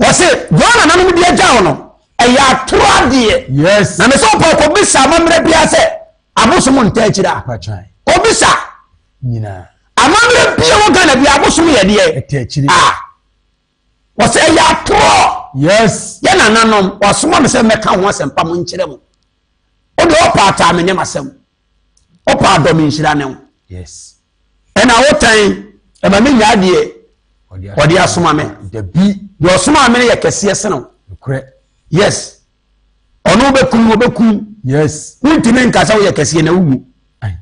wase Ghana nanu de agya no eya toade yes na me so ko bisa amamre bia se abosom nta akira Pachan. obisa Nyina amamre bia wo Ghana bia abosom ye de eti akiri wase eya to yes ye na nanom wasoma me se meka ho asempa mo nkire mo o de opa ata me nyama sem opa do me nhira ne yes ena wotan e ma me nya de odi asoma me the bi de osoma me ye kese seno kre yes ono bekum yes ntimi nkasa wo ye kese na wugu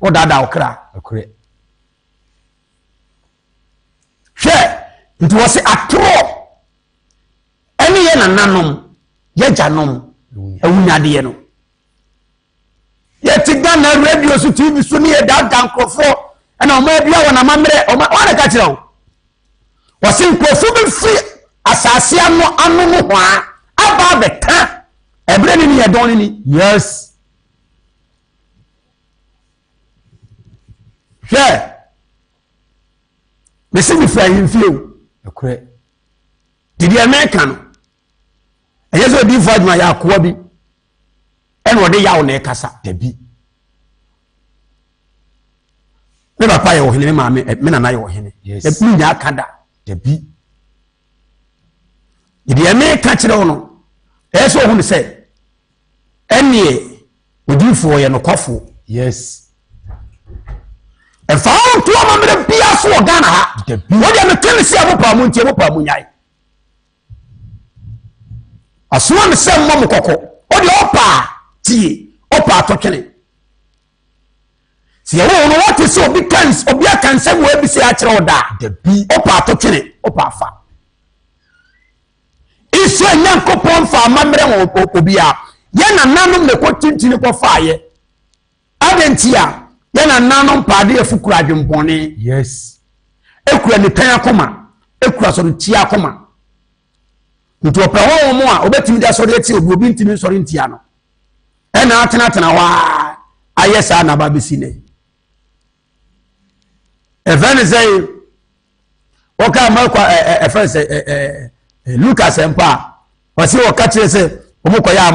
o dada okra kre hwe nti wo se atro eni ye na nanom ye janom awunyade ye no ye ti Ghana radio so TV so ne ye dada nkrofo ena o ma bia wona mamre o ma wana ka kire wo se nkrofo be fi asase anu no ho aba beka ebre ni ye don ni yes hwe mesi mi fa yin fiu kre didi America no eyeso di fo aduma ya akwa bi ene ode yawo na ekasa dabi me papa ye wo hene me maame me nana ye wo hene yes mi nya akada dabi didi America kire wo no eyeso hu ne se ene odi fo ye no kwafo yes efa on to amamre bia so Ghana ha dabi wo de me kene se abopa mu ntie abopa mu nyai asuma me se mmom kokko o de opa tie opa atotwene si yawo no what is obi kan se wo bi se a kire oda dabi opa atotwene opa afa iso Nyankopon fa amamre wo obi a ye na nanom ne ko tintini ko faaye adentia ye na nanom paade afukura adwempone yes ekura ne tan akoma ekura so ntia akoma nti opewo mo a obetimi da sori eti obi ntimi sori ntia no ena atena wa ayesa na babisi ne evene say oka makwa first Lucas empa wasi okache se omukọ ya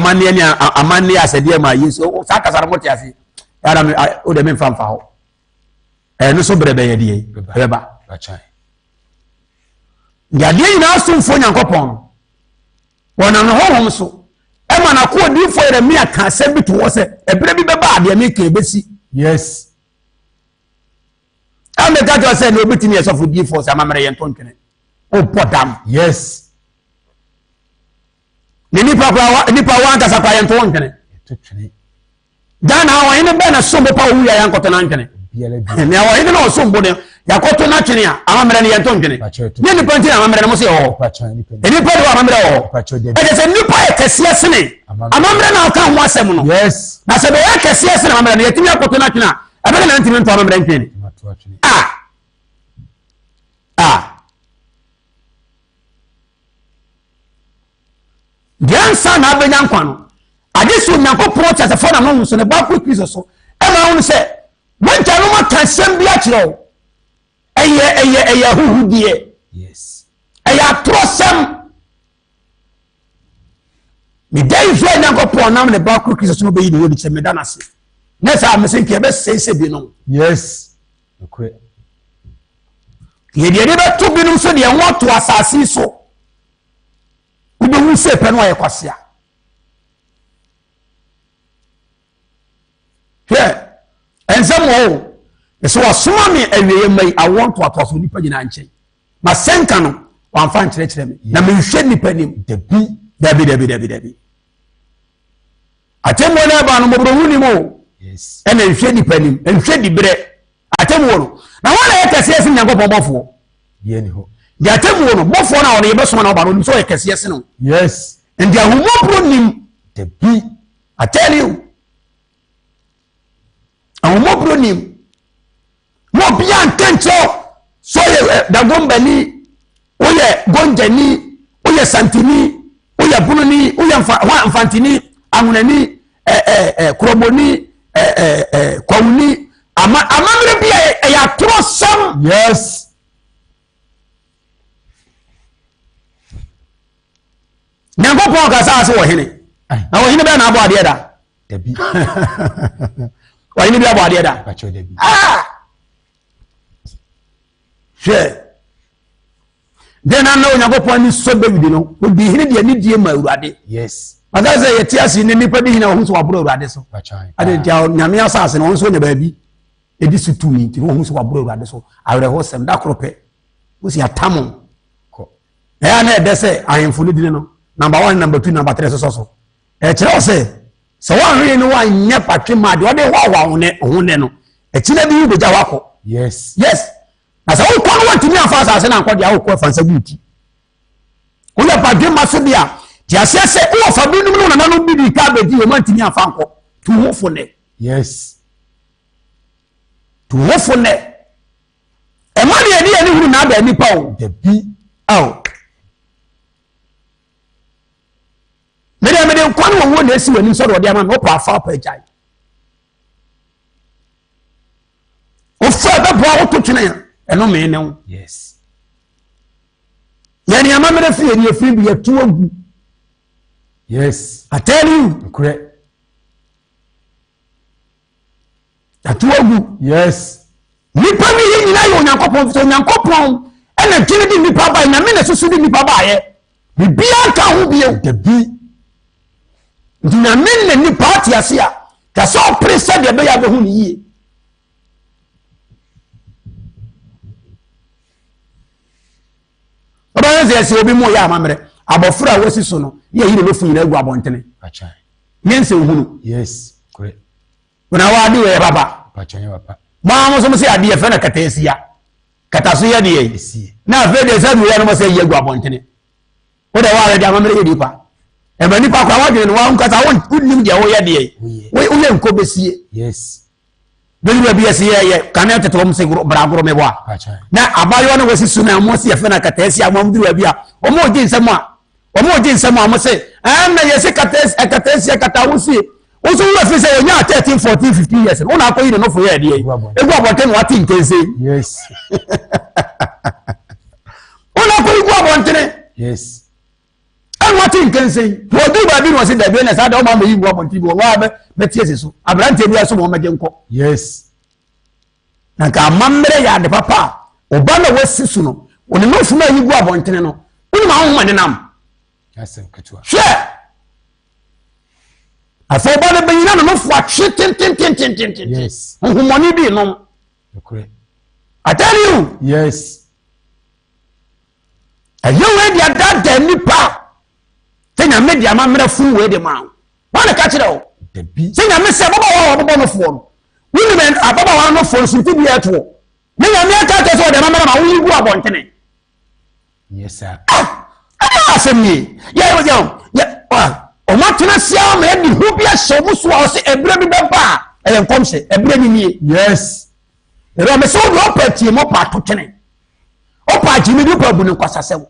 amane asede ma Yesu saka sara moti ase ya o de me mfa ho no so brebe ye die beba Bachai. ya die ina asumfo Nyankopɔn wona no honhom so e ma na ko di fo Yeremia ka asem bi to wo se ebere bi beba ade me ka ebesi. Yes. Ame ka to se no obitimi esofo di fo se amamere ye ntontwene o podam. Yes. Nipa wa nkasa kwa ye ntontwene Dana wa ine be na sombo pa wu ya yankoto na ntwene ne wa ine na sombo ne yakoto na twene a amamere ne ye ntontwene ne nipa ntine amamere ne mo se ho nipa do amamere ho e de se nipa e kese sene amamere na aka ho asem no. Yes. Na se be ya kese sene amamere ne yetimi akoto na twene a ebe na ntime nto amamere ntwene Diansa na abenya nkwa no adesu Nyankopɔn chase for na no so ne ba ko Kristo so e ma won se wonta no maka sem bia kire eye huhudie. Yes. Eye trosem me dai zo Nyankopɔn nam ne ba ko Kristo so no be yi ne wodi cheme danase na sa mesenke be sese bi no. Yes. Okay. Ye de be to bi no so de won to asase so ube wu se pe no aye kwasea. Ensemo so wasoma me awie mai I want to atoso nipa nyina nche ma senka no wamfa nkyerɛkyerɛ me na me hwɛ nipa nim dabi atemo na ba no mobro huni mo. Yes. Ena hwɛ nipa nim nhwɛ dibre atemo no na wala yekase ese Nyankopɔn bɔfo ye ni ho di atemo no bɔfo na wona yebɛso na ba no so yekase ese no. Yes. Ndi ahumobro nim dabi I tell you ahumobro nim mo bia nkancho so ye dagombani oye gonjani oye santini oye bununi oye mfantini anunani kroboni kwuni amamre bia ya trosam. Yes. Nyankopɔn ka sa ase wo hene na wo hene be na abo ade da dabi wo hene bi abo ade da bacho dabi then I know Nyankopɔn ni so David no o di hene de ani die ma Awurade. Yes. Ada say yeti ase ne nipa bi hina ho so wabro Awurade so ade dia nyame asase no so ne baabi edi sutu ni ti ho so wabro Awurade so awre ho sem da krope o si atamo ko na ede say ahemfo ne dine no number 1 number 2 number 3 so kire o say so wan hwe ni wan nya patwe ma de o de ho ne no kire bi be ja wako. Yes. Yes. Na sa wo kwa no wantimi afa asase na nkwa dia wo kwa fansa guti wo ya padwe maso dia ti asese wo fa bi num no na no bi ka bedi wo mantimi afa nkọ tu wo fo ne. Yes. Tu wo fo ne e ma ne edi ani huru na ba nipa o dabi me nkwa no wo na esi wani so do dia ma no pa afa pa jai o fa ba bo wo to twene ya eno me ne wo. Yes. Yani amamere fie ni efi bi etu agu. Yes. I tell you correct. Etu agu. Yes. Nipa mi yi nyina yo Nyankopɔn so Nyankopɔn ena twene di nipa ba na me na susu di nipa ba ye bibia ka ho bi e dabi na me na nipa atiase a ka so presa de be ya be hu ni yi. Obanze obi mo ya amamere abofra wasi so no ye yire no fu nyina egu abontene achai yense hunu. Yes. Correct. Una wa di we baba Pachanya papa ma mo so mo se ade ye fe na katasia kataso ye de ye na fe de se mi ya no mo se ye egu abontene o de wa re de amamere ye dipa e ba nipa kwa wa de no wa nkata won nim de wo ye de ye wo ye nko besie. Yes. Beli bi esi ye kana teto mo se bragoro me boa na abayo no wasi suna mo se ye fe na katasia mo mduru abi a o mo di nsem a mo se na ye se katasia katawusi o so wo fi se ye nya 13 14 15 years o na akoyi no fo ye de egu abote no wati nkense. Yes. yigu abontene yes and what in can say wo do ba bi no say da bi na sa da o ma yigu abontene wo wa be tie seso abrante bi aso mo ma genko yes na ka mamre ya de papa oba na wasi su no oni no fu na yigu abontene no oni ma ho ma nenam asem ketwa hwe afọ ba na banyina no fu atwe tin yes honhomoni bi no okay I tell you yes ayo we dia da nipa tenya media mamre fu we de ma wana ka kire o the bi tenya me se baba no fu no wini men ababa wa no fu so ti bi eto me nya me ka to so de mamre ma wo yigu abontene yes sir asem ni ya o matena sia ma di hu bia so muso o se ebre bi beba ele nkom se ebre ni nie yes ero me so do opati mo pa to twene opa jimi di pa bu ne kwasasem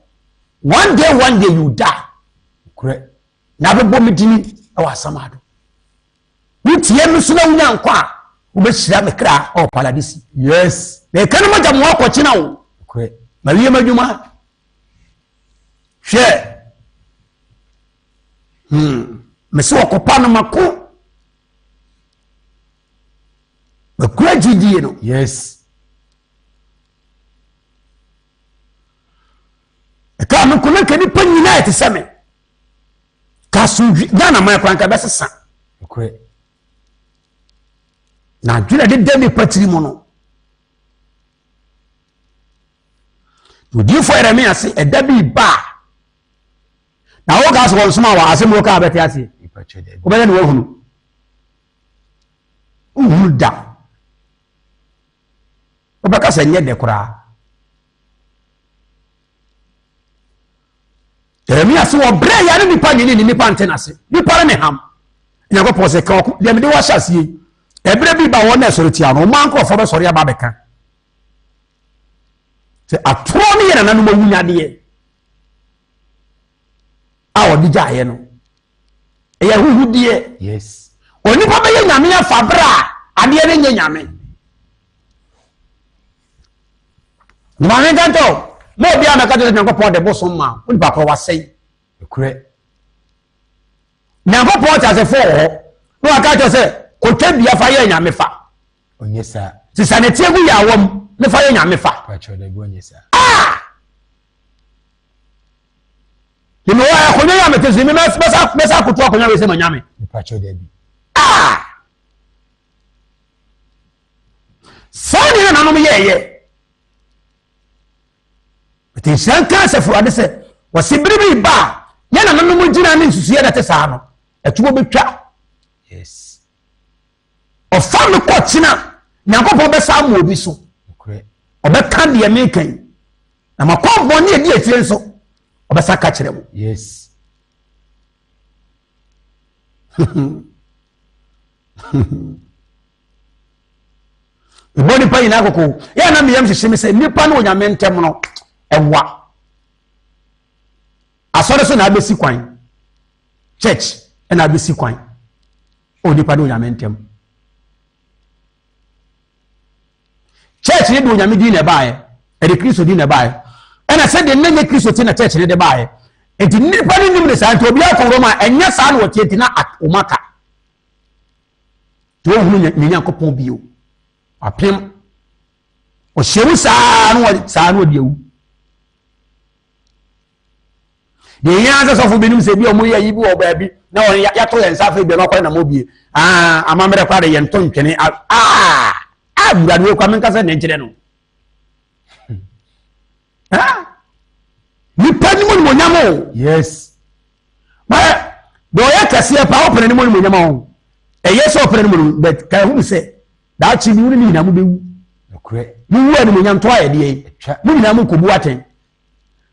one day you die correct na bebo medini e wa samado wutie me so na wunya nkwa wo be hira me kra o paradisi yes be kan mo jam wo ko kina wo correct ma wiye madwuma hwe me so okopa no mako be kura jidie no yes ka me kuna kani panyina ete seme ka sunji na ma kwanka be sesa correct na dwena de demi patiri mo no odi fo ere me ase eda bi ba na wo gas won suma wa ase mo ka beti ase ko be ne wo hunu da o ba ka se nye de kura emi ase wo bre ya ne nipa nyini nipa ntena ase nipa ne ham nya ko pose ka ko de me de wa hyasie ebre bi ba wo na soro tia no man ko fo be soro ya ba beka se atro ne ye na no mawunya de awo di jaye no eya huhudie yes oni pa be ye nyame ya fabra ade ne nye nyame nyame ganto mo bia na ka to nyankopon de boso ma oni pa ko wasei correct nyankopon ta se fo no aka to se ko twabia fa ye nyame fa onye sa ti sanete gu ya wom ne fa ye nyame fa pa cho de onye sa Yimi wa akonya ya metezi mi mesa kutu akonya we se manyame. Pacho de bi. Sani na nanu ye. Ati shanka se fu ade se wasibiri ba ya na nanu mu jina ni nsusu ye da te sa no. Etubo betwa. Yes. O fam ko tina nyankopon be sa mu obi so. Correct. Obeka de me kan. Na makombo ni e di efie nso. Obasa ka kire mu. Yes. Ibodi pa ina akoko ya na miyam hyehyem se nipa no onyame ntem no ewa asore so na abesi kwan church na abesi kwan o nipa no onyame ntem church ni do onyame di na baaye e de Kristo di na baaye ena se de nenye Kristo ti na church ni de baaye enti nipa ni nim ne sa nti obi akoro ma enya sa na wotie ti na omaka to hunu ni Nyankopon bio apem o shewu saa no diewu de yan so fo benim se bi o mo yayi bi o ba bi na won ya to yen safa bi no kwa na mo bi amamere kwa de yen to ntwene bura de kwa menka se ne nkire no ni pani mo nyamo yes ba do ya kase pa o pere ni mo nyamo yeso o pere ni mo but ka hu se da chi ni ni na mo bewu correct ni wo ni mo nyam to aye de mo ni na mo kobu aten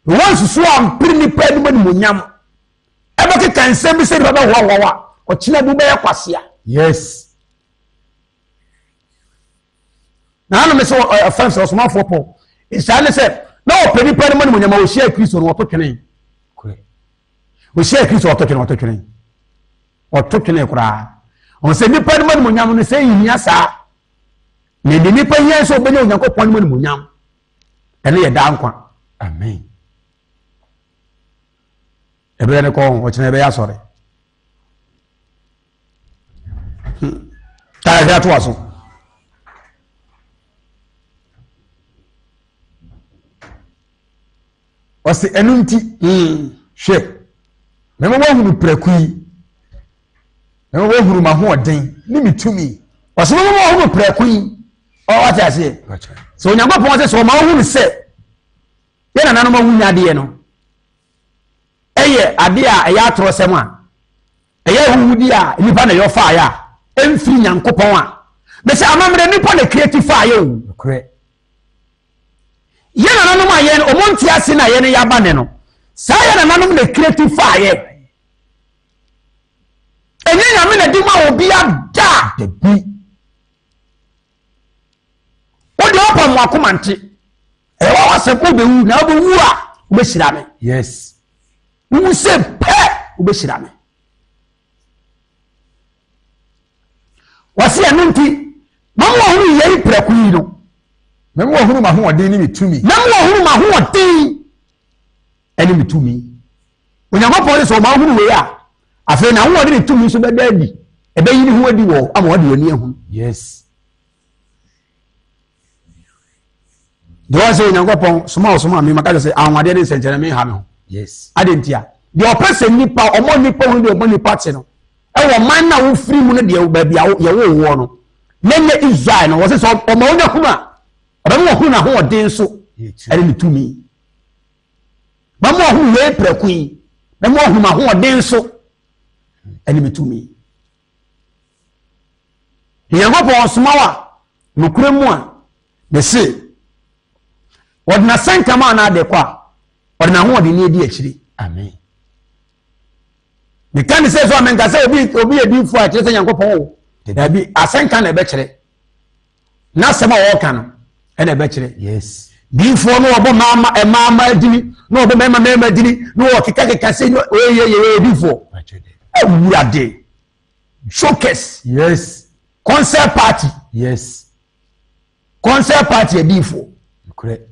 won susu am pere ni pa ni mo nyam e ba ke kan se bi se baba wa o china bu be yakwase a yes na no me so offense o small for po isale se na o pere ni pa ni mo nyam o share Kristo no to twene correct o share Kristo o to twene kura on se ni pa ni mo nyam no se yihia sa ne ni pa yen so be Nyankopon ni mo nyam ene ye da nkwa amen ebe ne ko o chene ebe ya sore ta ya to aso ɔsi ɛnu nti hwɛ mɛmɛ wɔhunu pɛrɛkui mɛmɛ wɔhunu ma ho ɔden ne mi tumi ɔsi mɛmɛ wɔhunu pɛrɛkui ɔwɔ ase so Onyankopɔn sɛ so ma wɔhunu sɛ yɛ na nanom awu nyadeɛ no ɛyɛ ade a ɛyɛ atoro sɛm a ɛyɛ huwudi a nipa na yɔfa ya ɛmfiri Nyankopɔn a bɛsɛ amammerɛ nipa na creative fa ya o yɛ na nanom ayɛ no ɔmonti ase na yɛ no yaba ne no saa yɛ na nanom na creative fa yɛ ɛnyɛ nyame na di ma obi ada dabi wode ɔpa mo akoma nte ɛwɔ wasɛ ko bɛwu na wobɛwu a wobɛhyira me yes wu sɛ pɛ wobɛhyira me wɔse ɛno nti mama wɔhunu yɛi prɛko yi no mɛmɛ wɔhunu ma ho ɔden ne mi tumi mama wɔhunu ma ho ɔden ɛne me tumi Onyankopɔn sɛ ɔma wɔhunu wei a afei na ho ɔde ne tumi nso bɛda adi ɛbɛyi ne ho adi wɔ ama ɔde w'ani ahu yes deɛ ɔsɛ Onyankopɔn soma me maka sɛ ahoɔden ne nsɛnkyerɛnne me ha me ho yes ade ntia deɛ ɔpɛ sɛ nipa ɔmɔ nipa hu deɛ ɔmɔ nipa te no ɛwɔ man na wo firi mu no deɛ baabi a yɛwɔ wɔ no nenye Israel no wɔsɛ sɛ ɔma wonya hunu a ɔbɛma wɔhunu na ho ɔden so ɛne ne tumi bɛma wɔhunu wei prɛko yi bɛma wɔhunu ma ho ɔden so ɛne me tumi Nyankopɔn soma wa nokura mu a ne se wɔde na sɛnkama na ade kɔ a wɔde na ho ɔden ne adi akyiri amen ne kan sɛ so amenka sɛ obi edifo a kyerɛ sɛ Nyankopɔn wo dabi asɛnka na ɛbɛkyerɛ na asɛm a wɔka no ɛna ɛbɛkyerɛ yes difo no wɔbɔ mama adini na wɔbɔ mama adini na wɔkeka sɛ oyɛ difo awurade showcase yes concert party yes concert party edifo correct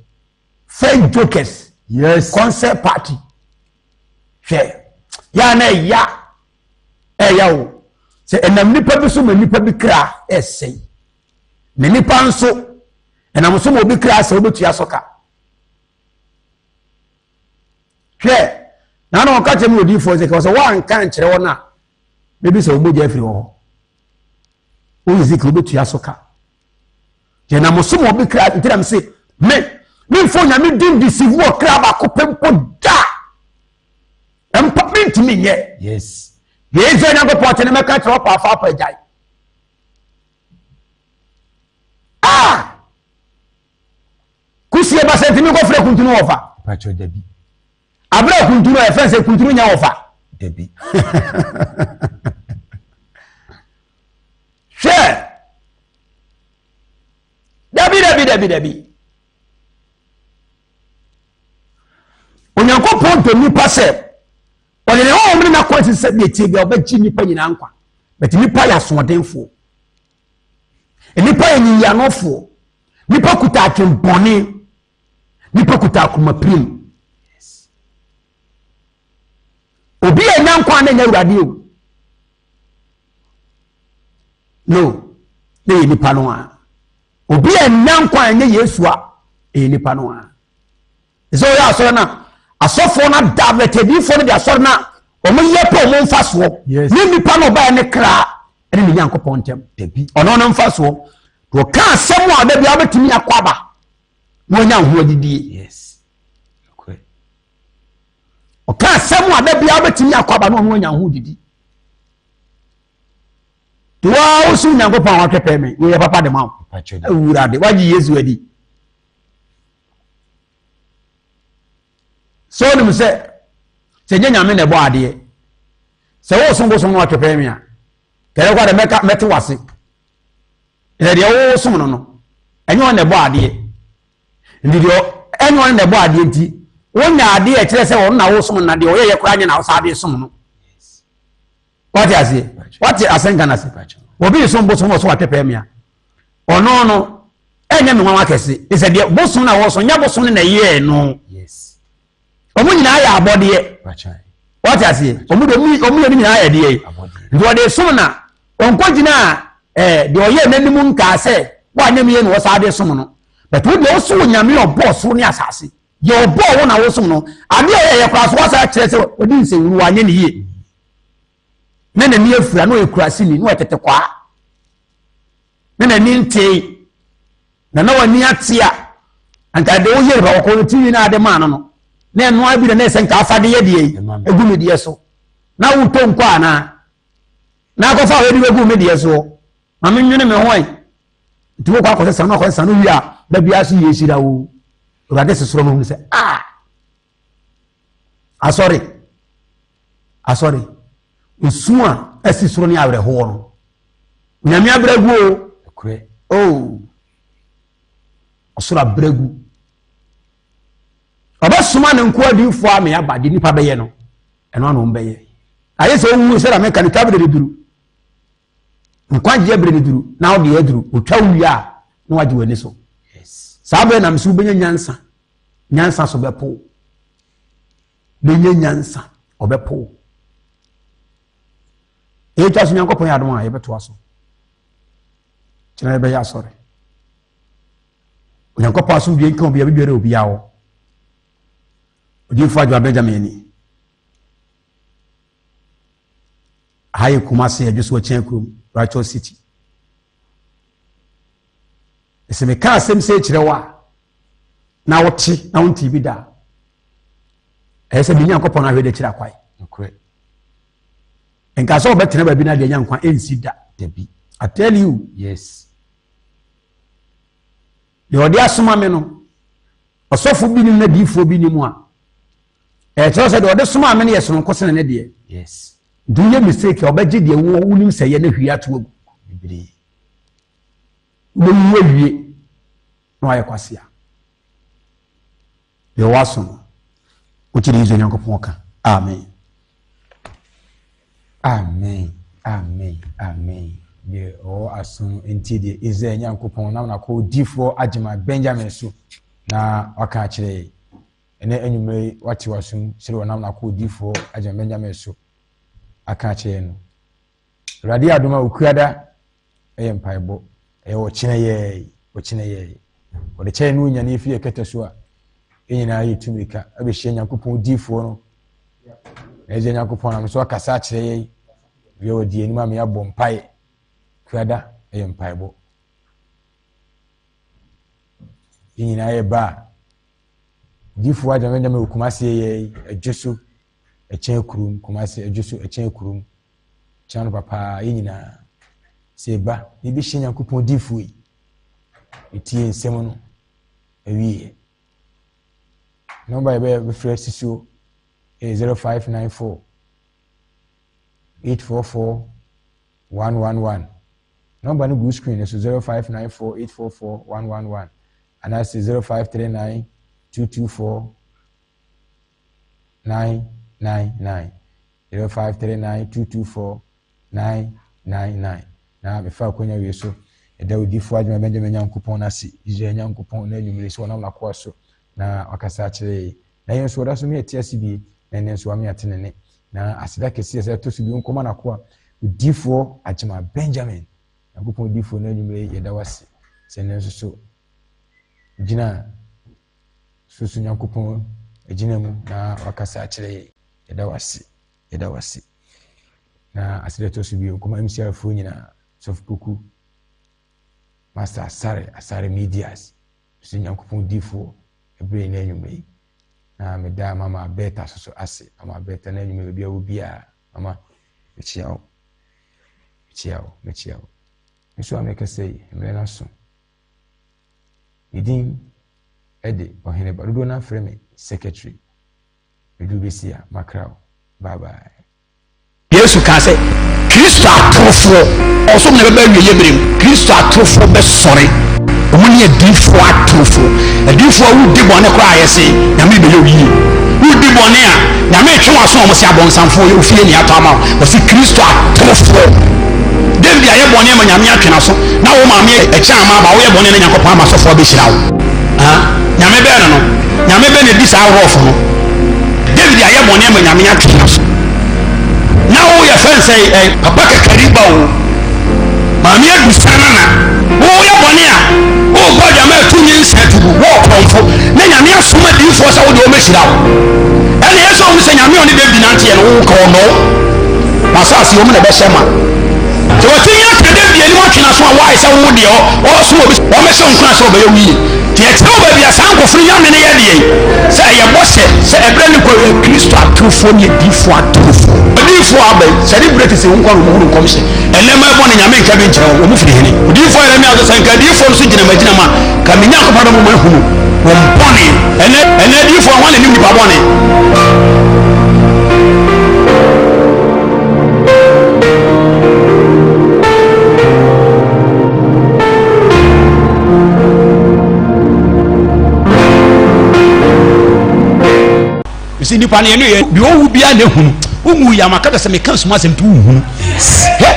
fake jokers yes concert party hwɛ ya na ɛya o sɛ ɛnam nipa bi so ma nipa bi kra ɛsɛn na nipa nso ɛnam so ma obi kra sɛ obetua so ka hwɛ na na ɔka kyerɛ mu odifo sɛ ka sɛ wanka nkyerɛ wɔn a bebi sɛ obogya afiri hɔ oyi sɛ ka obetua so ka yɛ nam so ma obi kra ntiram sɛ me mfo nyame din disivu wɔ kra baako pɛmpo da empa mintimi nye yes yezo Nyankopɔn tene meka kyerɛ ɔpa afa apa agyae kusie ba sentimi ko frɛ kuntunu wɔfa pacho dabi abra kuntunu e fɛn sɛ kuntunu nya wɔfa dabi hwɛ dabi Onyankopɔn to nipa sɛ ɔde ne ho na kwati sɛ de tie bia ɔbɛgye nipa nyina nkwa but nipa ya soɔdenfo nipa yɛ nyiyanofo nipa kuta atwempɔne nipa kuta akomaprim obi yɛ nyankwa na nya Awurade o no na yɛ nipa no a obi yɛ nyankwa na nya Yesu a ɛyɛ nipa no a ɛsɛ ɔyɛ asɔre na asɔfo na davetedifo no de asɔre na ɔmo yɛ pɛ ɔmo mfa soɔ ne nipa no ɔbaa ne kra ɛne ne Nyankopɔn ntɛm dabi ɔno no mfa soɔ to ɔka asɛm a da bia wobɛtumi akɔ aba na ɔnya ho adidie yes okay ɔka asɛm a da bia wobɛtumi akɔ aba na ɔno ɔnya ho didi to wa wosu Nyankopɔn a watwɛpɛ me wo yɛ papa de ma wo awurade wagye Yesu adi so nim sɛ nyɛ nyame na ɛbɔ adeɛ sɛ wo som bosom no atwepɛ me a kɛrɛ kwa de mɛte wase ɛnɛ deɛ wo som no ɛnyɛ ɔna ɛbɔ adeɛ ndi deɛ ɛnyɛ ɔna ɛbɔ adeɛ nti wonya adeɛ kyerɛ sɛ ɔno na wo som na deɛ ɔyɛ yɛ kora nyɛ na wo sa adeɛ som no wate aseɛ wate asɛnka na se obi som bosom wɔ so atwepɛ me a ɔno no ɛnyɛ me nwanwa kɛse ɛsɛ deɛ bosom na wɔ so nyɛ bosom na ɛyɛ no ɔmo nyinaa yɛ abɔdeɛ what I say omu ni na ade ndo de som na onko gina de oye nanimu nka se wa nyame ye no wasa de som no but wo de so nyame obo so ni asase ye obo wo na wo som no ade ye kwa so wasa kire se odi nse wuru wa nye ne ye na ni afura no ekurasi ni no etete kwa na ni nte na wani atia anka de wo ye ba ko ti na ade ma no na eno abi na ese nka afade ye de egu me de so na wo to nko ana na ko fa we de egu me de so ma me nwene me hoy ti wo kwa ko se no wi a da bia so ye shira wo urade sesoro no se sorry usua asisoro ni awre ho no nyame abragu osura bragu obasuma ne nko adifo ame abade nipa beye no eno anu mbeye aye se owu se ra me kan kabre de duru nkwaje bre de duru na odi aduru otwa wi a na waje wani so yes sabe na msu benya nyansa so bepo benya nyansa obepo e twa so nyankopon ya adom a ye beto aso kina be ya sorry nyankopon aso bi nkan obi abere obi awo odi fa jo Benjamin ni hayi kuma se adwo so chen krom Righteous City ese me ka asem se kirewa na wote na wonti bi da ese bi nyankopon na hwede kira kwai okre enka so betena ba bi na de nyankwa ensi da bi I tell you yes de odi asoma me no osofo bi ni na difo bi ni mu a tell se de odi soma me ne yeso nko se ne de yes do you mistake obaje de wo wunim se ye na hwia to bibiri mo wie no aye kwasia de waso o ti rizo nyankopon ka amen de o asun enti de ize nyankopon na ko difo agima Benjamin so na waka kire ene enyume wati wasun sire wonam na ko difo agima Benjamin so aka kire no radio adoma okuada empaibo wo kine ye wo de kire no nya na efi ekete so a enyina ayi tumika abehye nyankopon difo no eze nyankopon na so akasa kire ye we odi enima me abɔ mpae kuada empaibo enyina ye ba difo agima Benjamin Kumasi ye adwoso echen kurum Kumasi adwoso echen kurum chano papa enyina seba ni bi hye nyankopon difo yi etie nsem no awie number be fresh sisuo 0594 844 111 number no go screen so 0594 844 111 and that's 0539 224 999 0539 224 999 na be fa konya wie so eda odifo agima Benjamin nyankopon na si Israel nyankopon na enyumire so na nakwa so na wakasa kire na yenso da so me etiasi bi na nenso ame atenene na asida kesi ese to so bi nkoma nakwa odifo agima Benjamin nyankopon odifo na enyumire yeda wasi se nenso so gina so nyankopon ejina mu na wakasa kire yeda wasi na asida to so bi nkoma MCR nyina sofukuku Master Asare Medias so nyankopon difo ebre na enyumre na me da mama beta so ase mama beta na enyumre bia obi a mama echiao nso ameka sei emre na so idin ede ohene barudo na frame secretary edu besia makrao bye bye Yesu ka se Kristo atrofo oso me be wie yebrem Kristo atrofo be sore omuni adifo atrofo wu di bone kra ayese nyame be ye wu di bone a nyame twe waso omo se abonsamfo ye ofie ni atama o se Kristo atrofo David aye bone ma nyame atwena so na wo maame e kya ama ba wo ye bone na nyankopon ama sofo be hira wo nyame be no nyame be ne di sa ahofo no David aye bone ma nyame atwena so friend say papa kakariba o maami adusana na wo ya bone a wo god am atunyi nsetu wo konfo na nyame asoma difo sa wo de o mehira wo ene yeso wo se nyame oni David nante no wo ko no pasasi wo na be shema so wotinya ka David ani mo twena so a wa isa wo de o so obi o mehye nkura so be yawi ti e tell ba bia san kofri nyame ne ye de se ye bose se ebre ni ko Kristo atufo ni difo atufo difo abe celebrate se won ko no ko mse elema e bone nyame nka be nkyere wo mu firi hene difo ele mi aso se nka difo so gina magina ma ka menya ko fada mo ehunu wo bone ene difo ho ne ni pa bone isi nipa ne ye bi owu bia na ehunu umu ya maka da se me kan suma asem tu uhunu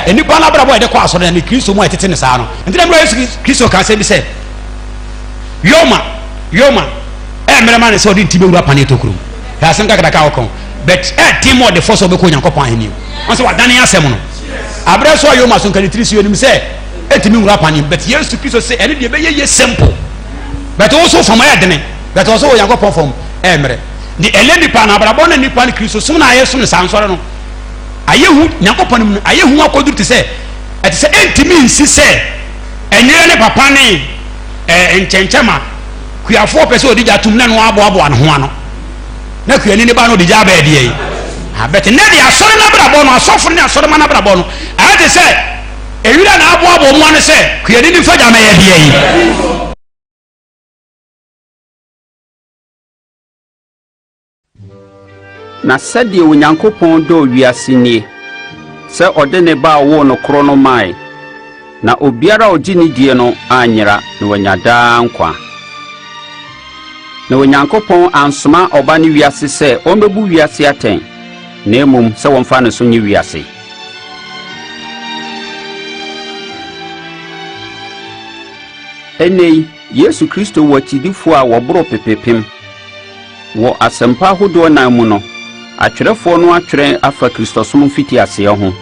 he nipa na bra boy de kwa so na Kristo mu etete ne saa no ntina bra Yesu Kristo ka se bi se yoma mere man se odi tibe wura pane tokuru ya sem ka ka okon but timo de force obeko Nyankopon aheni on se wadane asem no abra so yoma so kan trisi onim se etimi wura pane but Yesu Kristo se ene de be ye simple but also from ya dene but also Nyankopon from mere the eleni pa na brabo na nipa ni Kristo sum na ayeso ne sansore no ayehu Nyankopon mu ayehu akoduru te se ete se entimi nsi se enyere ne papa ne enchenchema kuafo pese odija tum na no abo an ho ano na kuani ne ba no odija ba de yi ha bet ne dia asore na brabo no asofo ne asore ma na brabo no ade se ewira na abo mu ano se kuani ni faja ma ye de yi na sɛdeɛ Onyankopɔn dɔ wiase nie sɛ ɔde ne ba wo no koro no mae na obiara ɔgye ne die no anyera na wanya daa nkwa na Onyankopɔn ansoma ɔba ne wiase sɛ ɔmbɛbu wiase atɛn na mmom sɛ wɔmfa no so nye wiase ɛnɛ Yesu Kristo wɔ akyidifoɔ a wɔboro pepepem wɔ asɛmpa ahodoɔ nan mu no atwerɛfoɔ no atwerɛ afa Kristosom fiti aseɛ ho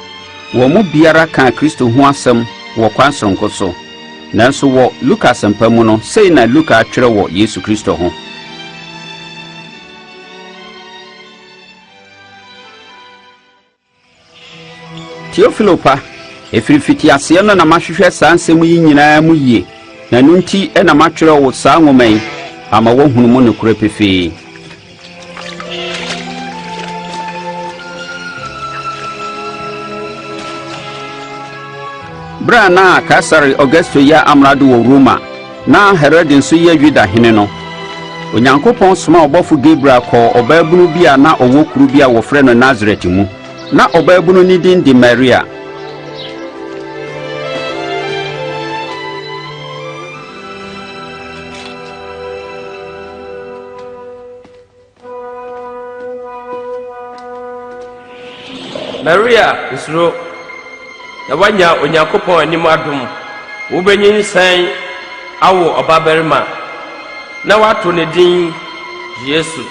wɔ mu biara ka Kristo ho asɛm wɔ kwan sonko so nanso wɔ Luka asɛmpa mu no sei na Luka atwerɛ wɔ Yesu Kristo ho Teofilo pa efiri fiti aseɛ no na mahwehwɛ saa nsɛm yi nyinaa mu yie na no nti na matwerɛ wɔ saa nwoma yi ama wɔhunu mu ne kora pefee Brana Kasari Augusto ya amrado wɔ Roma na Herod nso yɛ Yuda hene no Onyankopɔn soma ɔbɔfo Gabriel kɔ ɔbaabunu bi a na ɔwɔ kuru bi a wɔfrɛ no Nazaret mu na ɔbaabunu ne din de Maria usro na wanya Onyankopɔn anim adom wo benyin san awo obabarima na wato ne din Yesu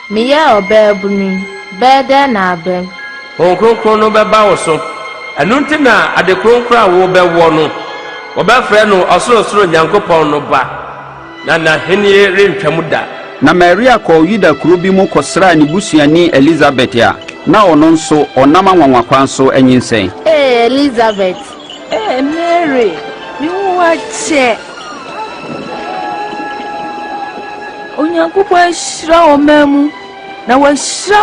miya obaabunu bɛda na abɛm konkron no bɛba wo so ɛno nti na ade konkron a wo bɛwɔ no wɔbɛfrɛ no ɔsorosoro Nyankopɔn no ba na henie rentwam da na Maria kɔ Yuda kuro bi mu kɔsra ne busuani Elizabeth a na ɔno nso ɔnam anwanwakwan so anyinsɛn Elizabeth Mary you watch Onyankopɔn hyira ɔma mu na wahyira